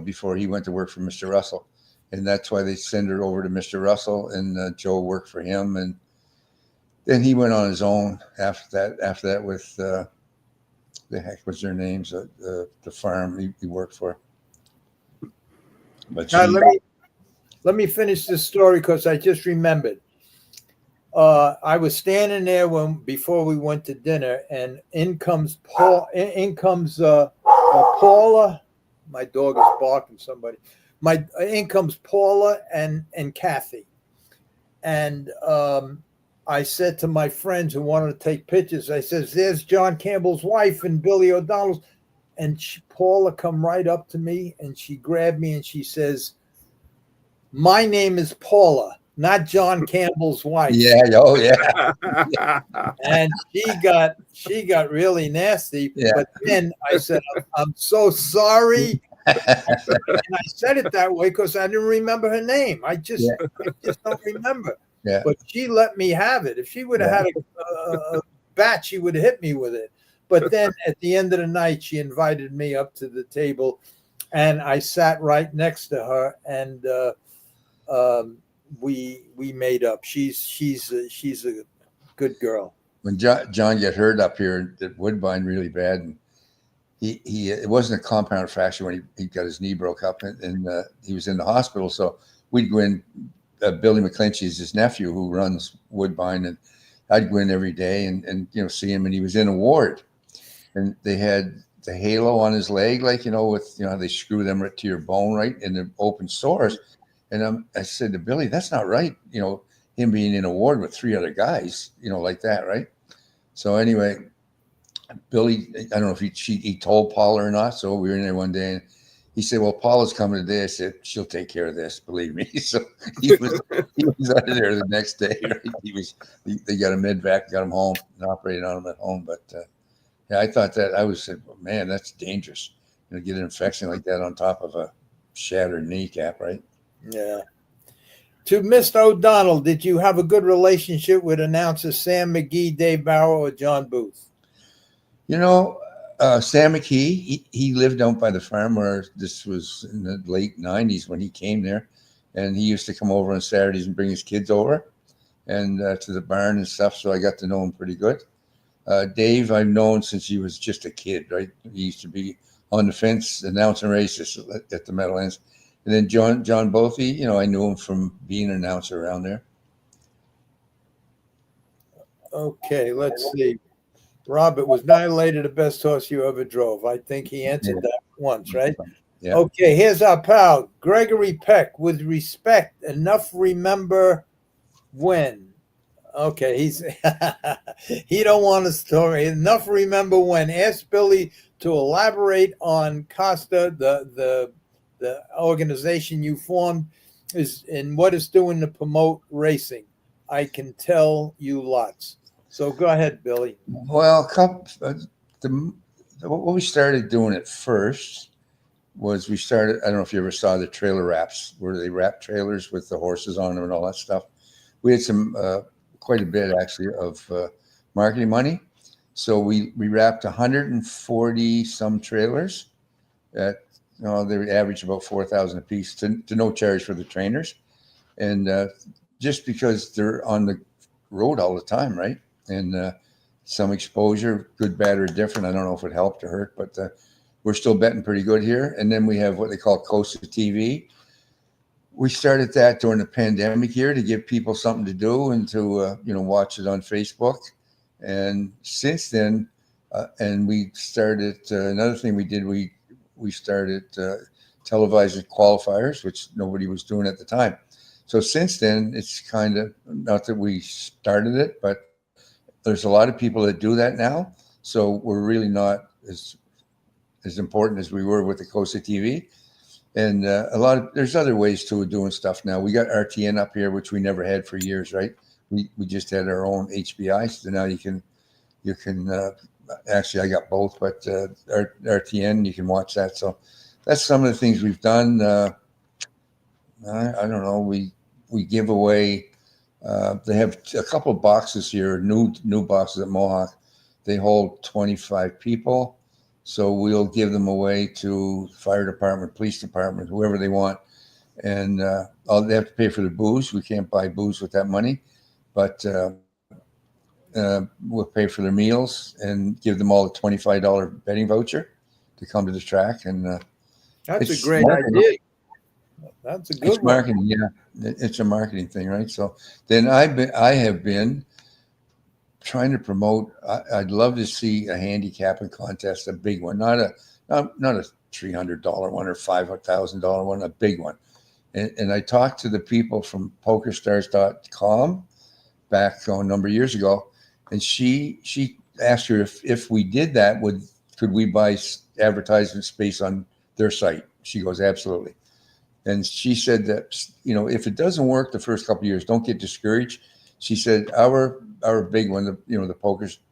before he went to work for Mr. Russell, and that's why they sent her over to Mr. Russell, and Joe worked for him, and then he went on his own after that with the heck was their names, the farm he worked for. But let me finish this story because I just remembered. I was standing there before we went to dinner, and in comes Paula. My dog is barking. Somebody. In comes Paula and Kathy, and I said to my friends who wanted to take pictures, I says, "There's John Campbell's wife and Billy O'Donnell's," and Paula come right up to me and she grabbed me and she says, "My name is Paula, not John Campbell's wife." Yeah. Oh, yeah. And she got really nasty. Yeah. But then I said, "I'm so sorry." And I said it that way because I didn't remember her name. I just don't remember. Yeah. But she let me have it. If she would have had a bat, she would have hit me with it. But then at the end of the night, she invited me up to the table, and I sat right next to her, and we made up. She's a good girl. When John got hurt up here at Woodbine really bad, and he it wasn't a compound fracture when he got his knee broke up, and he was in the hospital. So we'd go in. Billy McClinchy is his nephew who runs Woodbine, and I'd go in every day and see him, and he was in a ward, and they had the halo on his leg, with they screw them right to your bone, right, in the open sores. And I said to Billy, "That's not right, him being in a ward with 3 other guys, like that, right?" So anyway, Billy, I don't know if he told Paula or not. So we were in there one day, and he said, "Well, Paula's coming today." I said, "She'll take care of this, believe me." So he was out of there the next day. Right? They got him mid-vac, got him home, and operated on him at home. But I thought that man, that's dangerous. Get an infection like that on top of a shattered kneecap, right? Yeah. To Mr. O'Donnell, did you have a good relationship with announcers Sam McGee, Dave Barrow, or John Booth? Sam McKee, he lived out by the farm where this was in the late 90s when he came there. And he used to come over on Saturdays and bring his kids over and to the barn and stuff. So I got to know him pretty good. Dave, I've known since he was just a kid, right? He used to be on the fence announcing races at the Meadowlands. And then John Bothy, I knew him from being an announcer around there. Okay, let's see. Robert, was Nihilator the best horse you ever drove? I think he answered that once, right? Yeah. Okay, here's our pal, Gregory Peck. With respect, enough remember when. Okay, he don't want a story. Enough remember when. Ask Billy to elaborate on Costa, the organization you formed, and what it's doing to promote racing. I can tell you lots. So go ahead, Billy. Well, what we started doing at first was I don't know if you ever saw the trailer wraps, where they wrap trailers with the horses on them and all that stuff. We had quite a bit actually of marketing money. So we wrapped 140 some trailers at, they average about 4,000 a piece to no charge for the trainers. And just because they're on the road all the time, right? And some exposure, good, bad, or different. I don't know if it helped or hurt, but we're still betting pretty good here. And then we have what they call Coast TV. We started that during the pandemic year to give people something to do and to watch it on Facebook. And since then, and we started another thing we did. We started televising qualifiers, which nobody was doing at the time. So since then, it's kind of, not that we started it, but there's a lot of people that do that now. So we're really not as important as we were with the Costa TV. And there's other ways to doing stuff now. We got RTN up here, which we never had for years, right? We just had our own HBI. So now you can actually, I got both, but RTN, you can watch that. So that's some of the things we've done. I don't know. We give away, they have a couple of boxes here, new boxes at Mohawk. They hold 25 people. So we'll give them away to fire department, police department, whoever they want. And they have to pay for the booze. We can't buy booze with that money, but we'll pay for their meals and give them all a $25 betting voucher to come to the track. And that's a great idea. That's a good it's marketing, yeah. It's a marketing thing, right? So then I have been trying to promote. I'd love to see a handicapping contest, a big one, not a $300 one or $5,000 one, a big one. And I talked to the people from PokerStars.com back a number of years ago, and she asked her if we did that, could we buy advertisement space on their site? She goes, absolutely. And she said that, if it doesn't work the first couple of years, don't get discouraged. She said our big one, the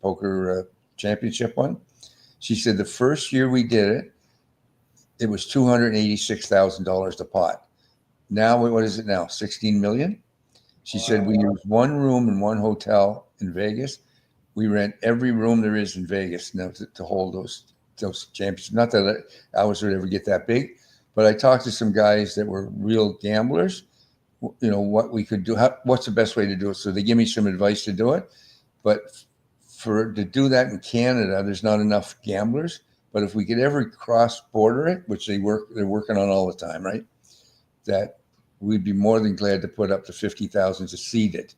poker championship one. She said the first year we did it was $286,000 a pot. Now what is it now? 16 million. She said we use one room in one hotel in Vegas. We rent every room there is in Vegas now to hold those championships. Not that ours would ever get that big, but I talked to some guys that were real gamblers. What we could do, what's the best way to do it. So they give me some advice to do it. But to do that in Canada, there's not enough gamblers. But if we could ever cross border it, which they're working on all the time, right? That we'd be more than glad to put up to 50,000 to seed it.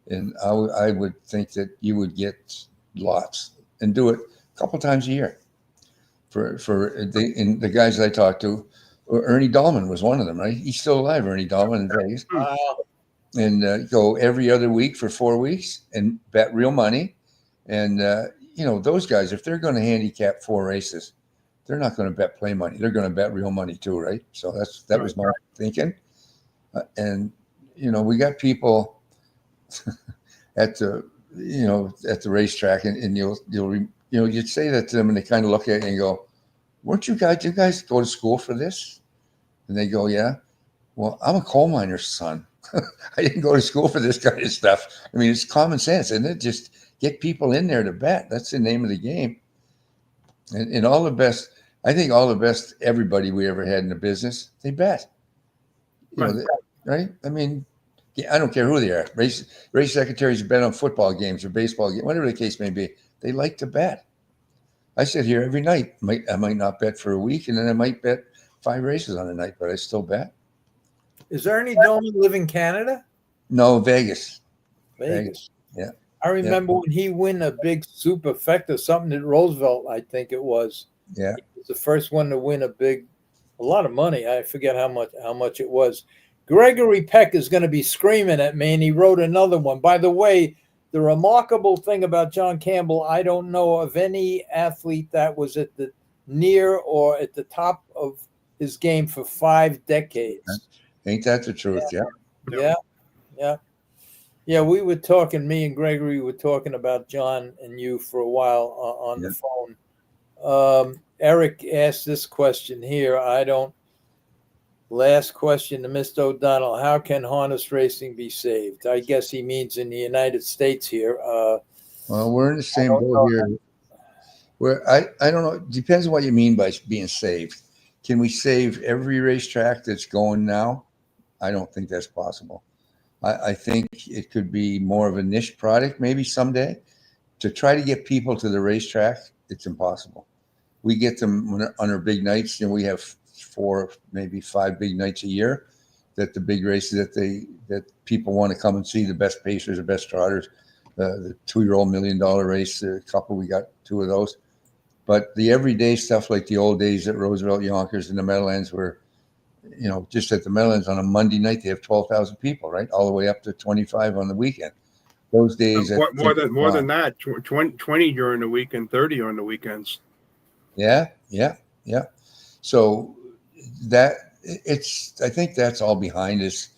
And I would think that you would get lots and do it a couple times a year. For the guys that I talked to, Ernie Dahlman was one of them, right? He's still alive, Ernie Dahlman in Vegas. Wow. And go every other week for 4 weeks and bet real money. And, those guys, if they're going to handicap 4 races, they're not going to bet play money. They're going to bet real money too, right? So that was my thinking. And we got people at the racetrack, and you'd say that to them, and they kind of look at you and go, "Weren't you guys go to school for this?" And they go, "Yeah." Well, I'm a coal miner's son. I didn't go to school for this kind of stuff. I mean, it's common sense, isn't it? Just get people in there to bet. That's the name of the game. And all the best, I think all the best everybody we ever had in the business, they bet. Right? I mean, I don't care who they are. Race secretaries bet on football games or baseball games, whatever the case may be. They like to bet. I sit here every night. I might not bet for a week, and then I might bet 5 races on a night, but I still bet. Is Ernie Dahlman live in Canada? No, Vegas. Yeah. I remember when he won a big superfecta, something at Roosevelt, I think it was. Yeah. He was the first one to win a lot of money. I forget how much it was. Gregory Peck is going to be screaming at me, and he wrote another one. By the way, the remarkable thing about John Campbell, I don't know of any athlete that was at the near or at the top of his game for 5 decades. Ain't that the truth? Yeah. We were talking, me and Gregory were talking about John and you for a while on the phone. Eric asked this question here. Last question to Mr. O'Donnell. How can harness racing be saved? I guess he means in the United States here. Well, we're in the same boat here. Where I don't know. Depends on what you mean by being saved. Can we save every racetrack that's going now? I don't think that's possible. I think it could be more of a niche product maybe someday. To try to get people to the racetrack, it's impossible. We get them on our big nights, and we have 4, maybe 5 big nights a year. That the big races that people want to come and see, the best pacers, the best trotters, the 2-year-old $1 million race, a couple, we got 2 of those. But the everyday stuff like the old days at Roosevelt, Yonkers, and the Meadowlands, where, just at the Meadowlands on a Monday night, they have 12,000 people, right? All the way up to 25 on the weekend. Those days. More than that, 20 during the week and 30 on the weekends. Yeah. So I think that's all behind us.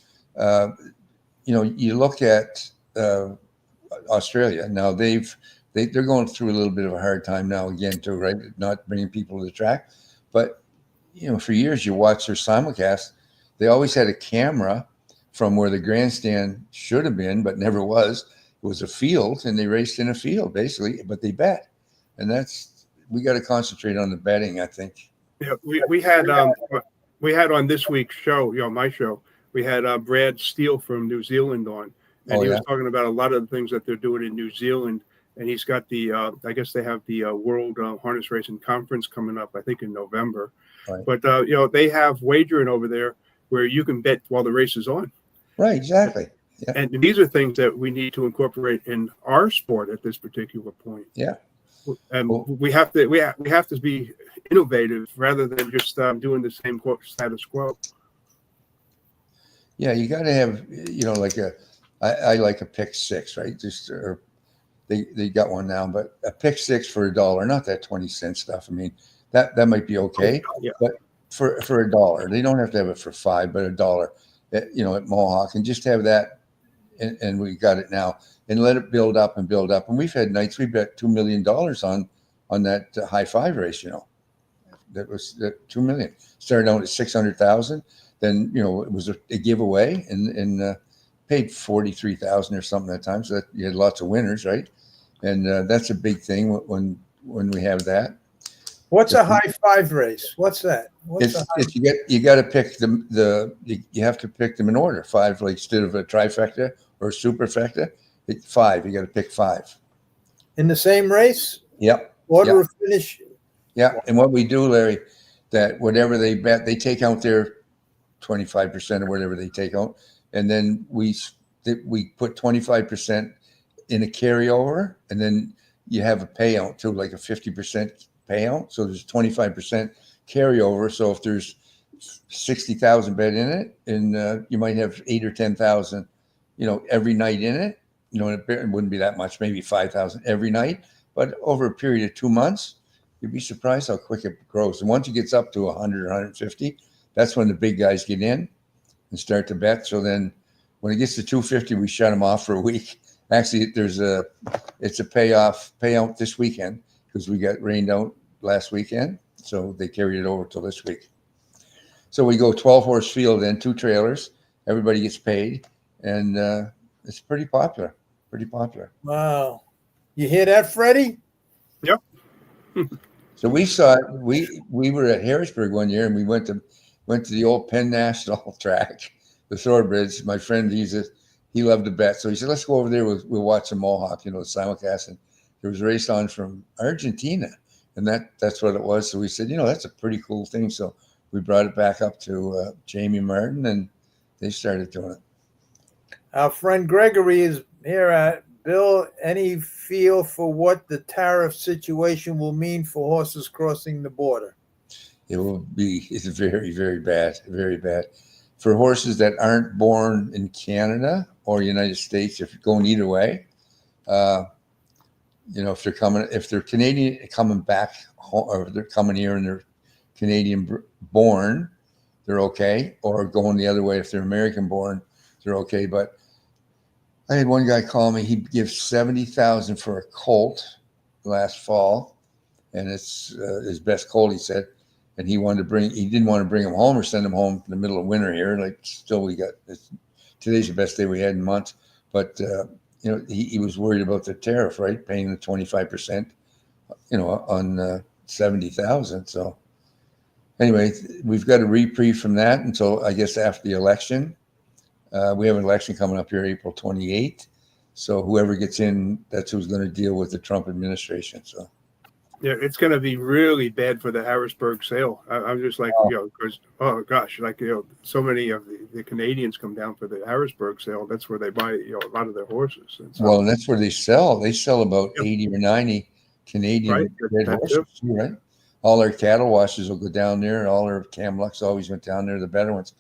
You look at Australia now. They're going through a little bit of a hard time now again too, right? Not bringing people to the track, but for years you watch their simulcast. They always had a camera from where the grandstand should have been, but never was. It was a field, and they raced in a field basically, but they bet, and we got to concentrate on the betting, I think. Yeah, we had on this week's show, my show, we had Brad Steele from New Zealand on, and he was talking about a lot of the things that they're doing in New Zealand. And he's got I guess they have the World Harness Racing Conference coming up, I think in November. Right. But, they have wagering over there where you can bet while the race is on. Right, exactly. Yeah. And these are things that we need to incorporate in our sport at this particular point. Yeah. And we have to be innovative rather than just doing the same status quo. Yeah, you got to have, I like a pick 6, right? They got one now, but a pick 6 for $1, not that 20-cent stuff. I mean, that might be okay, but for $1, they don't have to have it for $5, but $1 at Mohawk, and just have that, and we got it now, and let it build up and build up. And we've had nights we bet $2 million on that high 5 race. That was $2 million. Started out at 600,000, then it was a giveaway, and paid 43,000 or something at that time. So that you had lots of winners, right? And that's a big thing when we have that. What's a high 5 race? What's that? You got to pick you have to pick them in order. 5, like instead of a trifecta or a superfecta, it's 5. You got to pick 5 in the same race. Yep. Order of finish. Yeah, and what we do, Larry, that whatever they bet, they take out their 25% or whatever they take out, and then we put 25% in a carryover, and then you have a payout too, like a 50% payout. So there's 25% carryover. So if there's 60,000 bet in it, and you might have 8 or 10,000, every night in it. It wouldn't be that much, maybe 5,000 every night, but over a period of 2 months, you'd be surprised how quick it grows. And once it gets up to 100 or 150, that's when the big guys get in and start to bet. So then when it gets to 250, we shut them off for a week. Actually, it's a payout this weekend because we got rained out last weekend. So they carried it over till this week. So we go 12-horse field and 2 trailers. Everybody gets paid. And it's pretty popular. Wow. You hear that, Freddie? Yep. So we saw it. We were at Harrisburg one year, and we went to the old Penn National track, the Thoroughbreds. My friend, he loved to bet, so he said, "Let's go over there. We'll watch the Mohawk, the simulcast." And there was a race on from Argentina, and that's what it was. So we said, that's a pretty cool thing. So we brought it back up to Jamie Martin, and they started doing it. Our friend Gregory is here. Bill, any feel for what the tariff situation will mean for horses crossing the border? It's very, very bad, very bad. For horses that aren't born in Canada or United States, if you're going either way, if they're Canadian coming back home, or they're coming here and they're Canadian born, they're okay. Or going the other way, if they're American born, they're okay. But I had one guy call me. He gives $70,000 for a colt last fall, and it's his best colt, he said. And he didn't want to bring him home or send him home in the middle of winter here. Like, still, today's the best day we had in months. But he was worried about the tariff, right? Paying the 25% on 70,000. So anyway, we've got a reprieve from that until I guess after the election. We have an election coming up here April 28th. So whoever gets in, that's who's going to deal with the Trump administration. So Yeah, it's going to be really bad for the Harrisburg sale. I'm just like, because, oh gosh, like, so many of the Canadians come down for the Harrisburg sale. That's where they buy, a lot of their horses. And so, well, and that's where they sell. They sell about 80 or 90 Canadian Right, red that horses, too. right? All our cattle washes will go down there, and all our Camlucks always went down there, the better ones.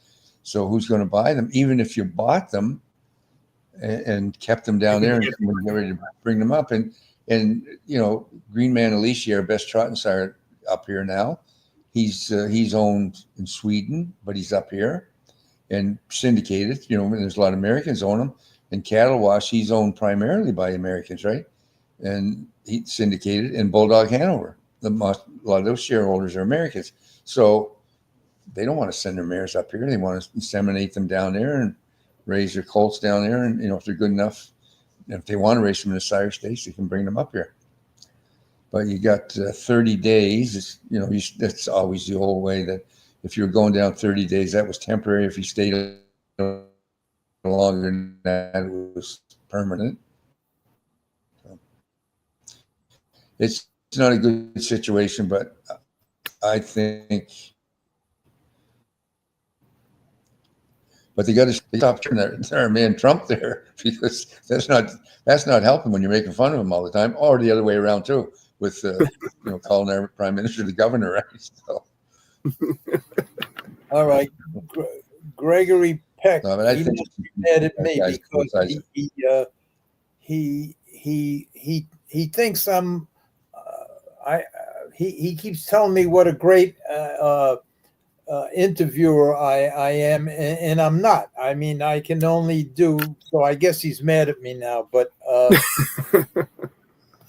So who's going to buy them? Even if you bought them and kept them down there and get ready to bring them up. And Green Man Alicia, our best trotting sire up here now, he's owned in Sweden, but he's up here and syndicated. There's a lot of Americans own him. And Cattle Wash, he's owned primarily by Americans, right? And he's syndicated. And Bulldog Hanover, a lot of those shareholders are Americans. So they don't want to send their mares up here. They want to inseminate them down there and raise their colts down there. And, if they're good enough, if they want to race them in the sire stakes, you can bring them up here. But you got 30 days. That's always the old way, that if you're going down 30 days, that was temporary. If you stayed longer than that, it was permanent. So it's not a good situation, but I think. But they got to stop their man Trump there, because that's not helping when you're making fun of him all the time, or the other way around too, with calling our prime minister the governor, right? So. All right, Gregory Peck. No, but I he think must be mad at me because he thinks I'm. He keeps telling me what a great interviewer I am, and I'm not. I mean, I can only do so. I guess he's mad at me now, but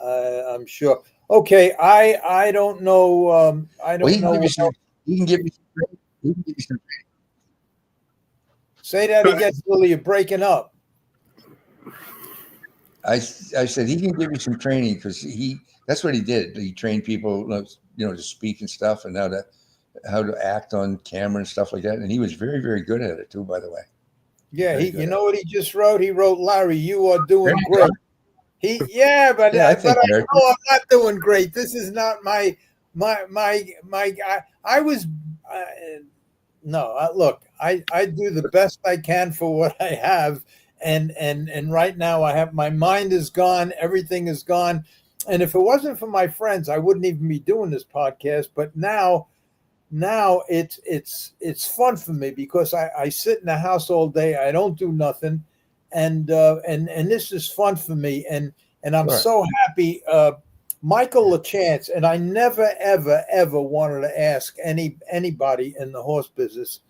I'm sure. Okay, I don't know. I don't know. He can give me some. Say that again, Willie. You're breaking up. I said he can give you some training, because that's what he did. He trained people, to speak and stuff, and how to act on camera and stuff like that. And he was very, very good at it too, by the way. Yeah, you know what he just wrote? He wrote, "Larry, you are doing great." But I know I'm not doing great. This is not my. I was. Look, I do the best I can for what I have, and right now my mind is gone, everything is gone, and if it wasn't for my friends, I wouldn't even be doing this podcast. But now it's fun for me, because I sit in the house all day, I don't do nothing, and this is fun for me, and I'm so happy. Michael LaChance, and I never, ever wanted to ask anybody in the horse business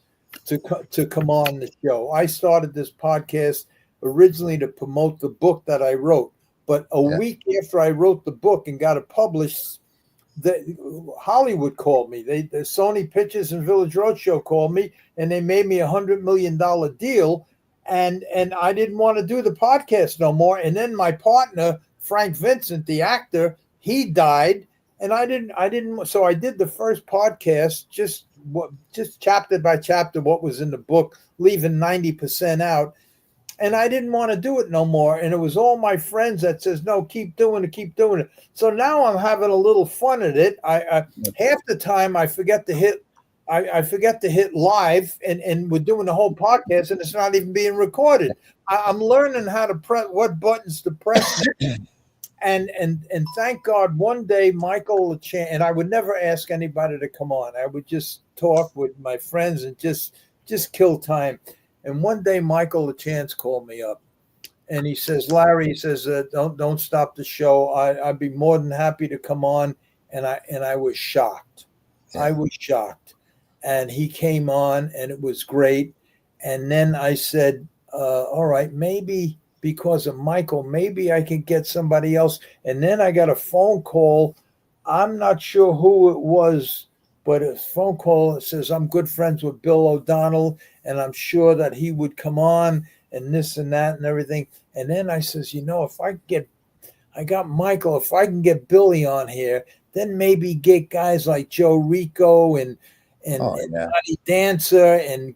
to come on the show. I started this podcast originally to promote the book that I wrote, but a week after I wrote the book and got it published, Hollywood called me. The Sony Pictures and Village Roadshow called me, and they made me $100 million deal, and I didn't want to do the podcast no more. And then my partner, Frank Vincent, the actor, he died, and I didn't. So I did the first podcast, just chapter by chapter, what was in the book, leaving 90% out. And I didn't want to do it no more. And it was all my friends that says, no, keep doing it. So now I'm having a little fun at it. I half the time I forget to hit live, and we're doing the whole podcast, and it's not even being recorded. I'm learning how to press, what buttons to press. And thank God one day Michael LaChance, and I would never ask anybody to come on. I would just talk with my friends and just kill time. And one day Michael LaChance called me up, and he says, "Larry," he says, "don't stop the show. I'd be more than happy to come on." And I was shocked. I was shocked. And he came on, and it was great. And then I said, all right, maybe because of Michael, maybe I can get somebody else. And then I got a phone call. I'm not sure who it was, but a phone call that says, "I'm good friends with Bill O'Donnell, and I'm sure that he would come on," and this and that and everything. And then I says, if I got Michael. If I can get Billy on here, then maybe get guys like Joe Rico and Johnny Dancer and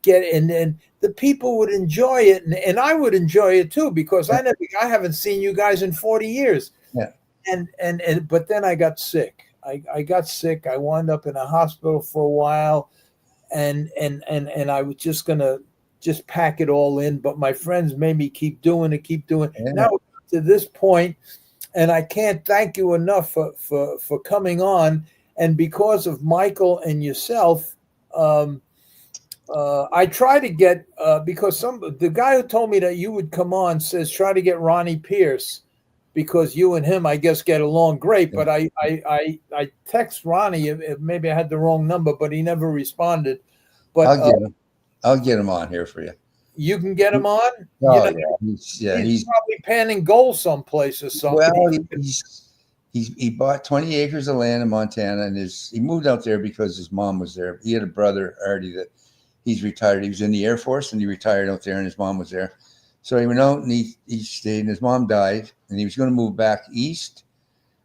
the people would enjoy it, and I would enjoy it too, because I haven't seen you guys in 40 years. Yeah. And but then I got sick. I got sick. I wound up in a hospital for a while, and I was just gonna pack it all in, but my friends made me keep doing it. Yeah. Now to this point, and I can't thank you enough for coming on. And because of Michael and yourself, I try to get because the guy who told me that you would come on says try to get Ronnie Pierce, because you and him, I guess, get along great. But I text Ronnie, maybe I had the wrong number, but he never responded. But I'll get him on here for you. You can get him on. Oh, he's probably panning gold someplace or something. Well, he bought 20 acres of land in Montana, and he moved out there because his mom was there. He had a brother, Artie, that he's retired. He was in the Air Force, and he retired out there, and his mom was there. So he went out and he stayed, and his mom died, and he was going to move back east.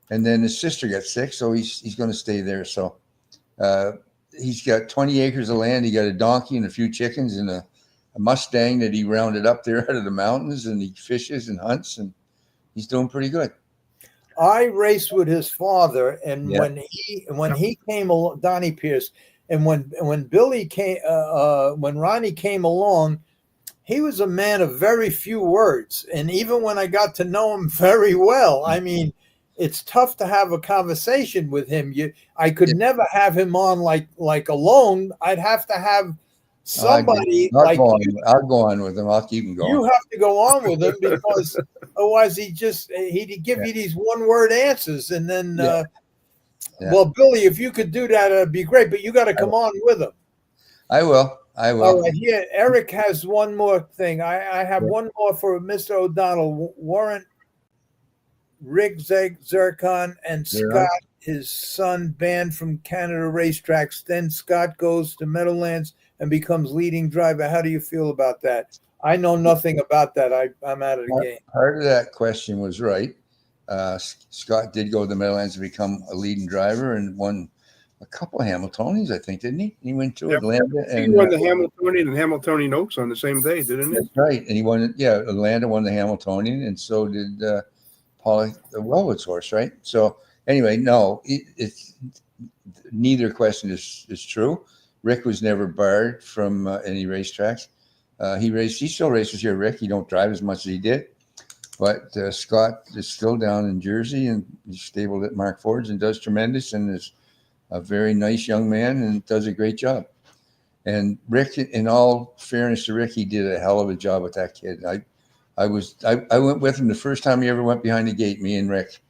And then his sister got sick, so he's going to stay there. So he's got 20 acres of land. He got a donkey and a few chickens and a Mustang that he rounded up there out of the mountains, and he fishes and hunts, and he's doing pretty good. I raced with his father, and when he came along, Donnie Pierce, and when Billy came, when Ronnie came along, he was a man of very few words. And even when I got to know him very well, I mean, it's tough to have a conversation with him. I could never have him on like alone. I'd have to have somebody I'll go on with him. I'll keep him going. You have to go on with him, because otherwise he'd give you these one-word answers, and then well, Billy, if you could do that, it'd be great, but you got to come on with him. I will. All right, here Eric has one more thing. I have one more for Mr. O'Donnell. Warrant Rick Zircon and Scott, his son, banned from Canada racetracks. Then Scott goes to Meadowlands and becomes leading driver. How do you feel about that? I know nothing about that. I'm out of the game. Part of that question was right. Scott did go to the Meadowlands to become a leading driver and won a couple of Hamiltonians, I think, didn't he? He went to Atlanta. He won the Hamiltonian and Hamiltonian Oaks on the same day, didn't he? That's right. And he won, Atlanta won the Hamiltonian, and so did Paulie Wellwood's horse, right? So anyway, no, it's neither question is true. Rick was never barred from any racetracks. He still races here, Rick. He don't drive as much as he did. But Scott is still down in Jersey, and he's stabled at Mark Ford's and does tremendous, and is a very nice young man and does a great job. And Rick, in all fairness to Rick, he did a hell of a job with that kid. I went with him the first time he ever went behind the gate, me and Rick.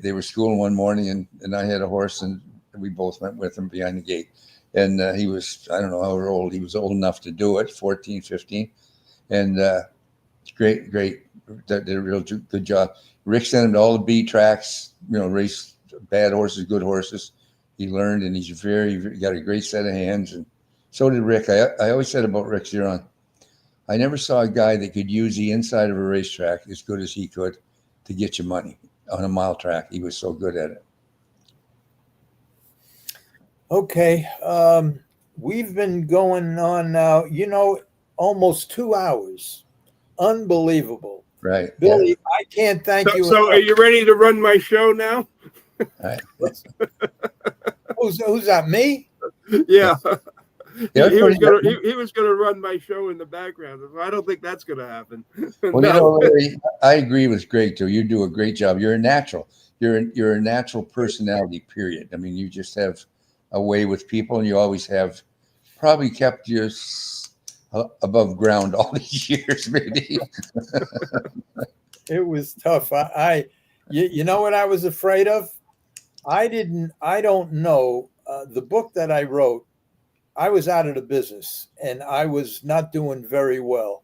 They were schooling one morning, and I had a horse, and we both went with him behind the gate. And he was, I don't know how old, he was old enough to do it, 14, 15. And great. Did a real good job. Rick sent him to all the B tracks, race bad horses, good horses. He learned, and he's got a great set of hands. And so did Rick. I always said about Rick Ziron, I never saw a guy that could use the inside of a racetrack as good as he could to get you money on a mile track. He was so good at it. Okay. We've been going on now, almost 2 hours. Unbelievable. Right. Billy, I can't thank you. So are you ready to run my show now? All right. Who's that, me? Yeah. He was gonna run my show in the background. I don't think that's gonna happen. Well, No. Larry, I agree with Greg too. You do a great job. You're a natural. You're a natural personality, period. I mean, you just have a way with people, and you always have probably kept you above ground all these years, maybe. It was tough. You know what I was afraid of? I don't know. The book that I wrote, I was out of the business, and I was not doing very well.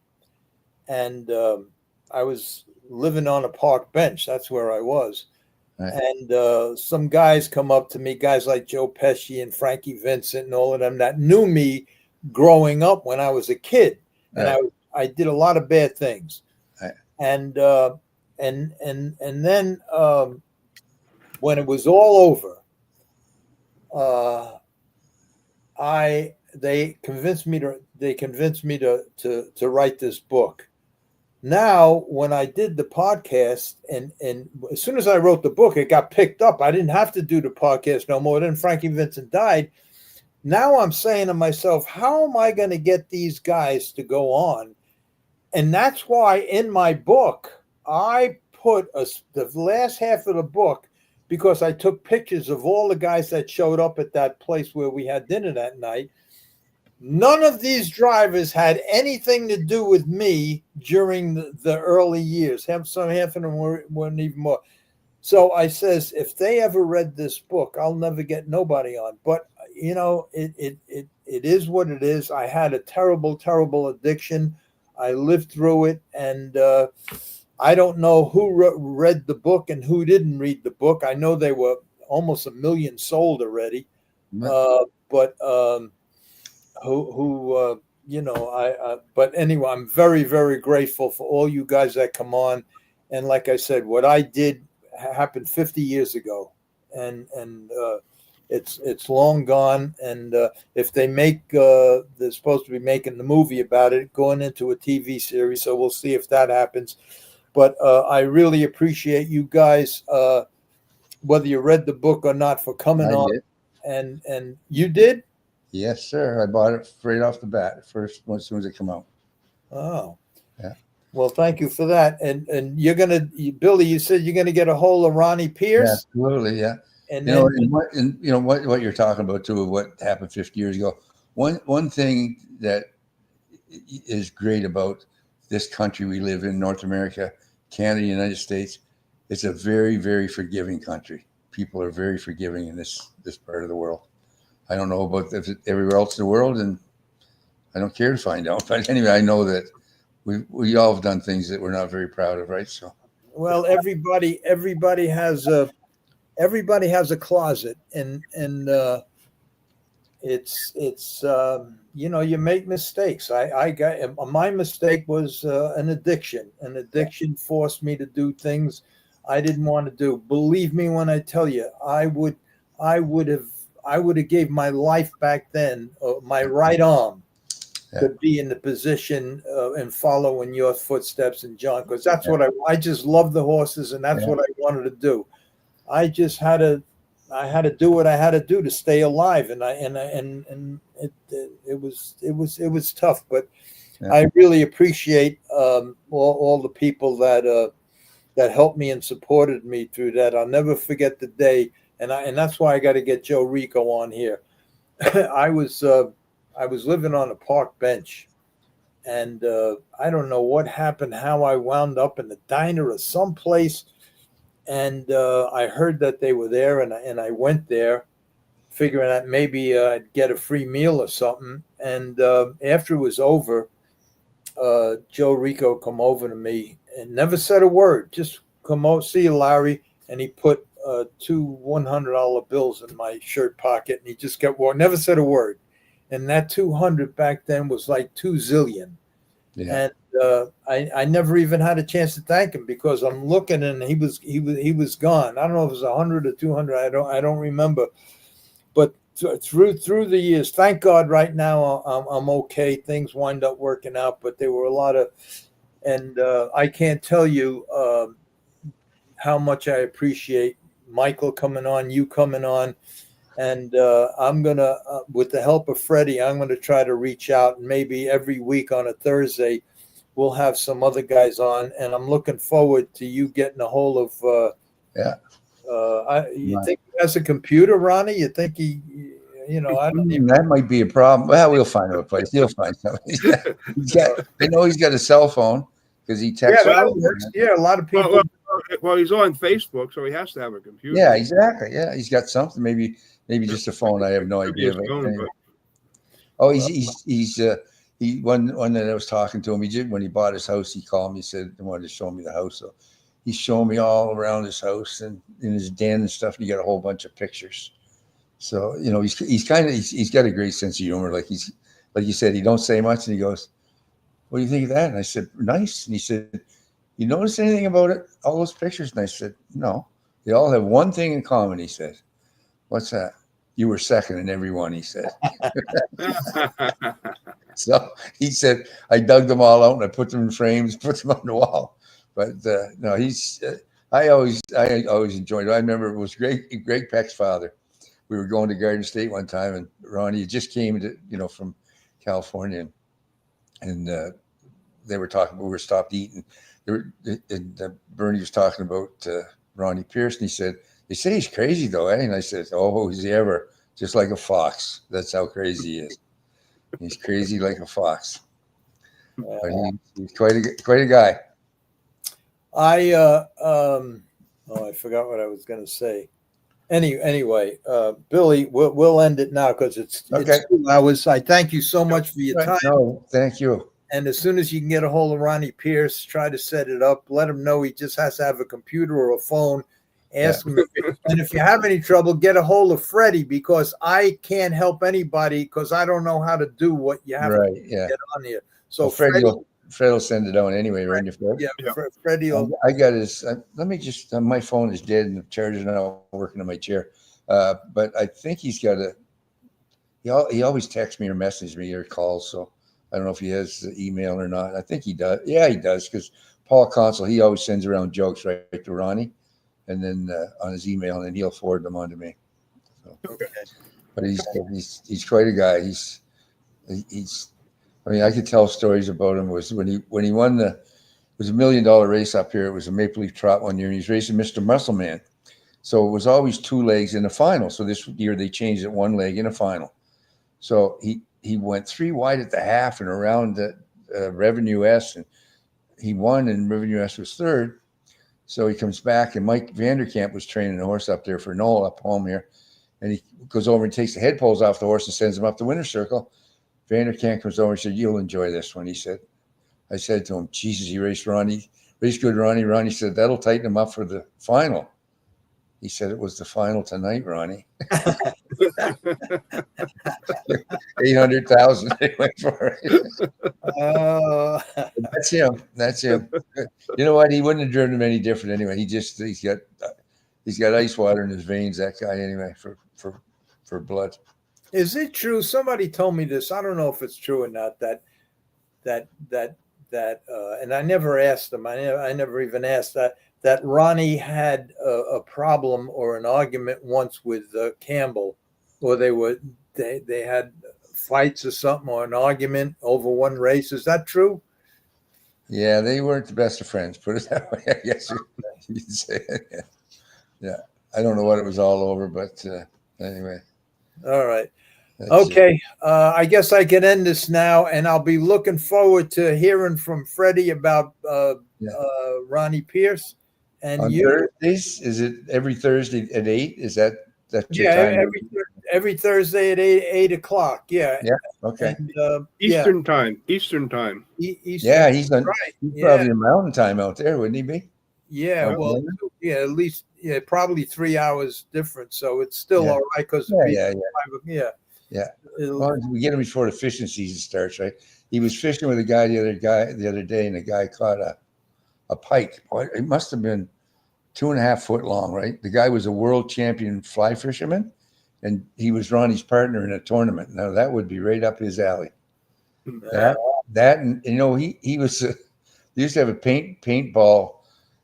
And I was living on a park bench. That's where I was. Right. And some guys come up to me, guys like Joe Pesci and Frankie Vincent and all of them that knew me growing up when I was a kid. And right. I did a lot of bad things. Right. And and then when it was all over, they convinced me to write this book. Now, when I did the podcast, and as soon as I wrote the book, it got picked up. I didn't have to do the podcast no more. Then Frankie Vincent died. Now I'm saying to myself, how am I going to get these guys to go on? And that's why in my book, I put the last half of the book, because I took pictures of all the guys that showed up at that place where we had dinner that night. None of these drivers had anything to do with me during the early years. Half of them weren't even more. So I says, if they ever read this book, I'll never get nobody on. But it is what it is. I had a terrible, terrible addiction. I lived through it, and I don't know who read the book and who didn't read the book. I know they were almost 1 million sold already, but. But anyway, I'm very, very grateful for all you guys that come on. And like I said, what I did happened 50 years ago, and it's long gone. And if they they're supposed to be making the movie about it, going into a TV series. So we'll see if that happens. But I really appreciate you guys, whether you read the book or not, for coming on. Did. And you did? Yes, sir. I bought it right off the bat, as soon as it came out. Oh, yeah. Well, thank you for that. And Billy, you said you're gonna get a hold of Ronnie Pierce. Yeah, absolutely, yeah. And what you're talking about too, of what happened 50 years ago. One thing that is great about this country we live in, North America, Canada, United States, it's a very, very forgiving country. People are very forgiving in this part of the world. I don't know about everywhere else in the world, and I don't care to find out. But anyway, I know that we all have done things that we're not very proud of, right? So, well, everybody has a closet, and it's you make mistakes. I got my mistake was an addiction. An addiction forced me to do things I didn't want to do. Believe me when I tell you, I would have gave my life back then, my right arm, to be in the position and follow in your footsteps, and John, because that's what I just love the horses, and that's what I wanted to do. I just had to do what I had to do to stay alive, and it was tough, but I really appreciate all the people that helped me and supported me through that. I'll never forget the day. And that's why I got to get Joe Rico on here. I was living on a park bench, and I don't know what happened, how I wound up in the diner or someplace, and I heard that they were there, and I went there, figuring that maybe I'd get a free meal or something. And after it was over, Joe Rico come over to me and never said a word. Just come out, see you, Larry, and he put 2 $100 bills in my shirt pocket, and he just kept walking, never said a word. And that 200 back then was like 2 zillion. Yeah. And I never even had a chance to thank him, because I'm looking and he was gone. I don't know if it was 100 or 200. I don't remember. But through the years, thank God, right now I'm okay. Things wind up working out, but there were a lot of, and I can't tell you how much I appreciate Michael coming on, you coming on, and I'm gonna, with the help of Freddie, I'm gonna try to reach out, and maybe every week on a Thursday we'll have some other guys on, and I'm looking forward to you getting a hold of. You think he has a computer, Ronnie? You think he? I don't even. That might be a problem. Well, we'll find a place. He'll find something. I know he's got a cell phone because he texts. Yeah, that works. Yeah, a lot of people. Well, he's on Facebook, so he has to have a computer. Yeah, exactly. Yeah, he's got something. Maybe just a phone. I have no idea. Anyway. Oh, he's one that I was talking to him. When he bought his house, he called me. He said he wanted to show me the house. So he's showing me all around his house and in his den and stuff. And he got a whole bunch of pictures. So he's got a great sense of humor. Like you said, he don't say much, and he goes, "What do you think of that?" And I said, "Nice." And he said, you notice anything about it? All those pictures? And I said, no. They all have one thing in common, he said. What's that? You were second in every one, he said. So he said, I dug them all out and I put them in frames, put them on the wall. But no, I always enjoyed it. I remember it was Greg Peck's father. We were going to Garden State one time, and Ronnie just came from California, and they were talking. We were stopped eating. Bernie was talking about Ronnie Pierce, and he said, "They say he's crazy, though, eh?" And I said, "Oh, is he ever? Just like a fox. That's how crazy he is. He's crazy like a fox. But he's quite a guy." I forgot what I was going to say. Anyway, Billy, we'll end it now because it's 2 hours. I thank you so much for your time. No, thank you. And as soon as you can get a hold of Ronnie Pierce, try to set it up. Let him know he just has to have a computer or a phone. Ask him. And if you have any trouble, get a hold of Freddie, because I can't help anybody because I don't know how to do what you have to get on here. So Freddie will send it on anyway, right? Yeah, Freddie will. I got his. Let me just. My phone is dead and the charger's not working on my chair. But I think he's got a. He always texts me or messages me or calls. So I don't know if he has the email or not. I think he does. Yeah, he does, because Paul Consul, he always sends around jokes right to Ronnie, and then on his email, and then he'll forward them on to me. So, okay. But he's quite a guy. He's. I mean, I could tell stories about him. Was when he won it was $1 million race up here. It was a Maple Leaf Trot one year, and he's racing Mr. Muscleman. So it was always 2 legs in the final. So this year they changed it 1 leg in a final. So he went 3 wide at the half and around the Revenue S, and he won, and Revenue S was 3rd. So he comes back, and Mike Vanderkamp was training a horse up there for Noel up home here, and he goes over and takes the head poles off the horse and sends him up the winner's circle. Vanderkamp comes over and said, "You'll enjoy this one." He said, I said to him, "Jesus, he raced good Ronnie." Ronnie said, "That'll tighten him up for the final." He said, "It was the final tonight, Ronnie." 800,000 they went for it. That's him. You know what? He wouldn't have driven him any different anyway. He's got ice water in his veins, that guy, anyway, for blood. Is it true? Somebody told me this. I don't know if it's true or not. That and I never asked him. I never even asked that Ronnie had a problem or an argument once with Campbell, or they had fights or something, or an argument over one race. Is that true? Yeah, they weren't the best of friends. Put it that way. I guess you'd say. Yeah. I don't know what it was all over, but anyway. All right. Okay, I guess I can end this now, and I'll be looking forward to hearing from Freddie about Ronnie Pierce. And on Thursdays, is it every Thursday at 8? Is that your time? Every Thursday at 8 o'clock. Yeah. Yeah. Okay. And, Eastern time. Eastern. Yeah, he's probably in Mountain Time out there, wouldn't he be? Yeah. At least probably 3 hours different. So it's still all right because Yeah. As long as we get him before the fishing season starts, right? He was fishing with a guy the other day, and the guy caught a pike. Boy, it must have been 2.5 foot long, right? The guy was a world champion fly fisherman, and he was Ronnie's partner in a tournament. Now that would be right up his alley. That and he was they used to have a paintball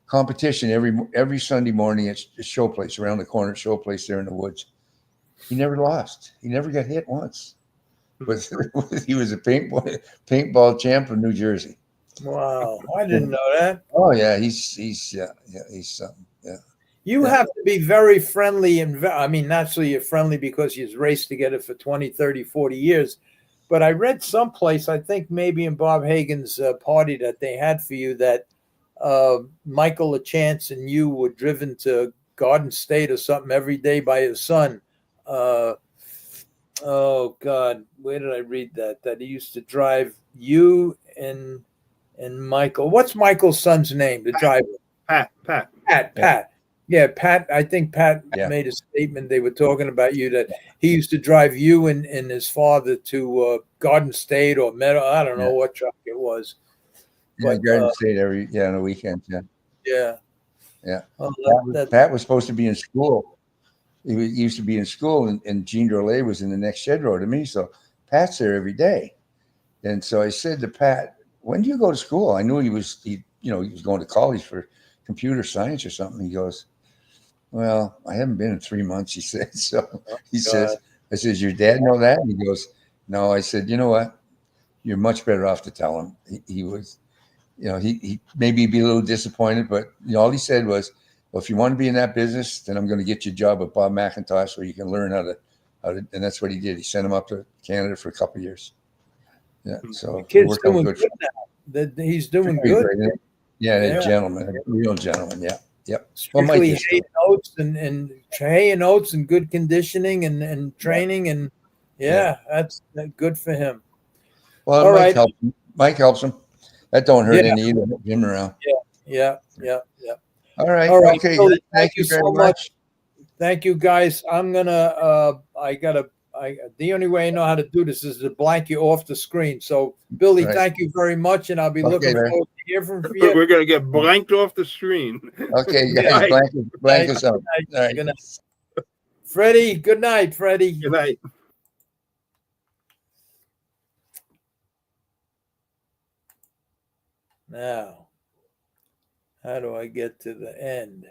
competition every Sunday morning at Showplace, around the corner, Showplace there in the woods. He never lost. He never got hit once. But he was a paintball champ of New Jersey. Wow, I didn't know that. Oh yeah, he's something. Yeah. You have to be very friendly, and I mean, naturally you're friendly because you've raced together for 20, 30, 40 years. But I read someplace, I think maybe in Bob Hagen's party that they had for you, that Michael LaChance and you were driven to Garden State or something every day by his son. Oh God, where did I read that? That he used to drive you and Michael. What's Michael's son's name? The driver. Pat. Yeah, Pat. I think Pat made a statement. They were talking about you, that he used to drive you and his father to Garden State or Meadow. I don't know what track it was. Yeah, but Garden State on the weekends. Yeah, yeah. yeah. Well, Pat was supposed to be in school. He used to be in school, and Jean Drolet was in the next shed row to me. So Pat's there every day, and so I said to Pat, "When do you go to school?" I knew he was going to college for computer science or something. He goes, "Well, I haven't been in 3 months," he said. So he says, "I says, your dad know that?" And he goes, "No." I said, "You know what? You're much better off to tell him." He was, he maybe be a little disappointed, but all he said was, "Well, if you want to be in that business, then I'm going to get you a job with Bob McIntosh where you can learn how to," and that's what he did. He sent him up to Canada for a couple of years. Yeah, so the it kid's worked out doing good. good now. That he's doing Very good. great. Yeah, a Yeah. gentleman, a real gentleman. Yeah, yep. Well, Mike Strictly is hay and oats and hay and oats and good conditioning and training and that's good for him. well, All Mike right. helps him. Mike helps him. That don't hurt Yeah. any either. Him around. Yeah. All right. All right. Okay. Billy, Thank you very so much. Thank you, guys. I'm gonna. The only way I know how to do this is to blank you off the screen. So, Billy, Right. thank you very much, and I'll be Okay, looking Larry. forward to hear from you. We're gonna get blanked off the screen. Okay, Good guys. night. Blank us out. All right. Good night. Freddie, good night, Freddie. Good night. Now, how do I get to the end?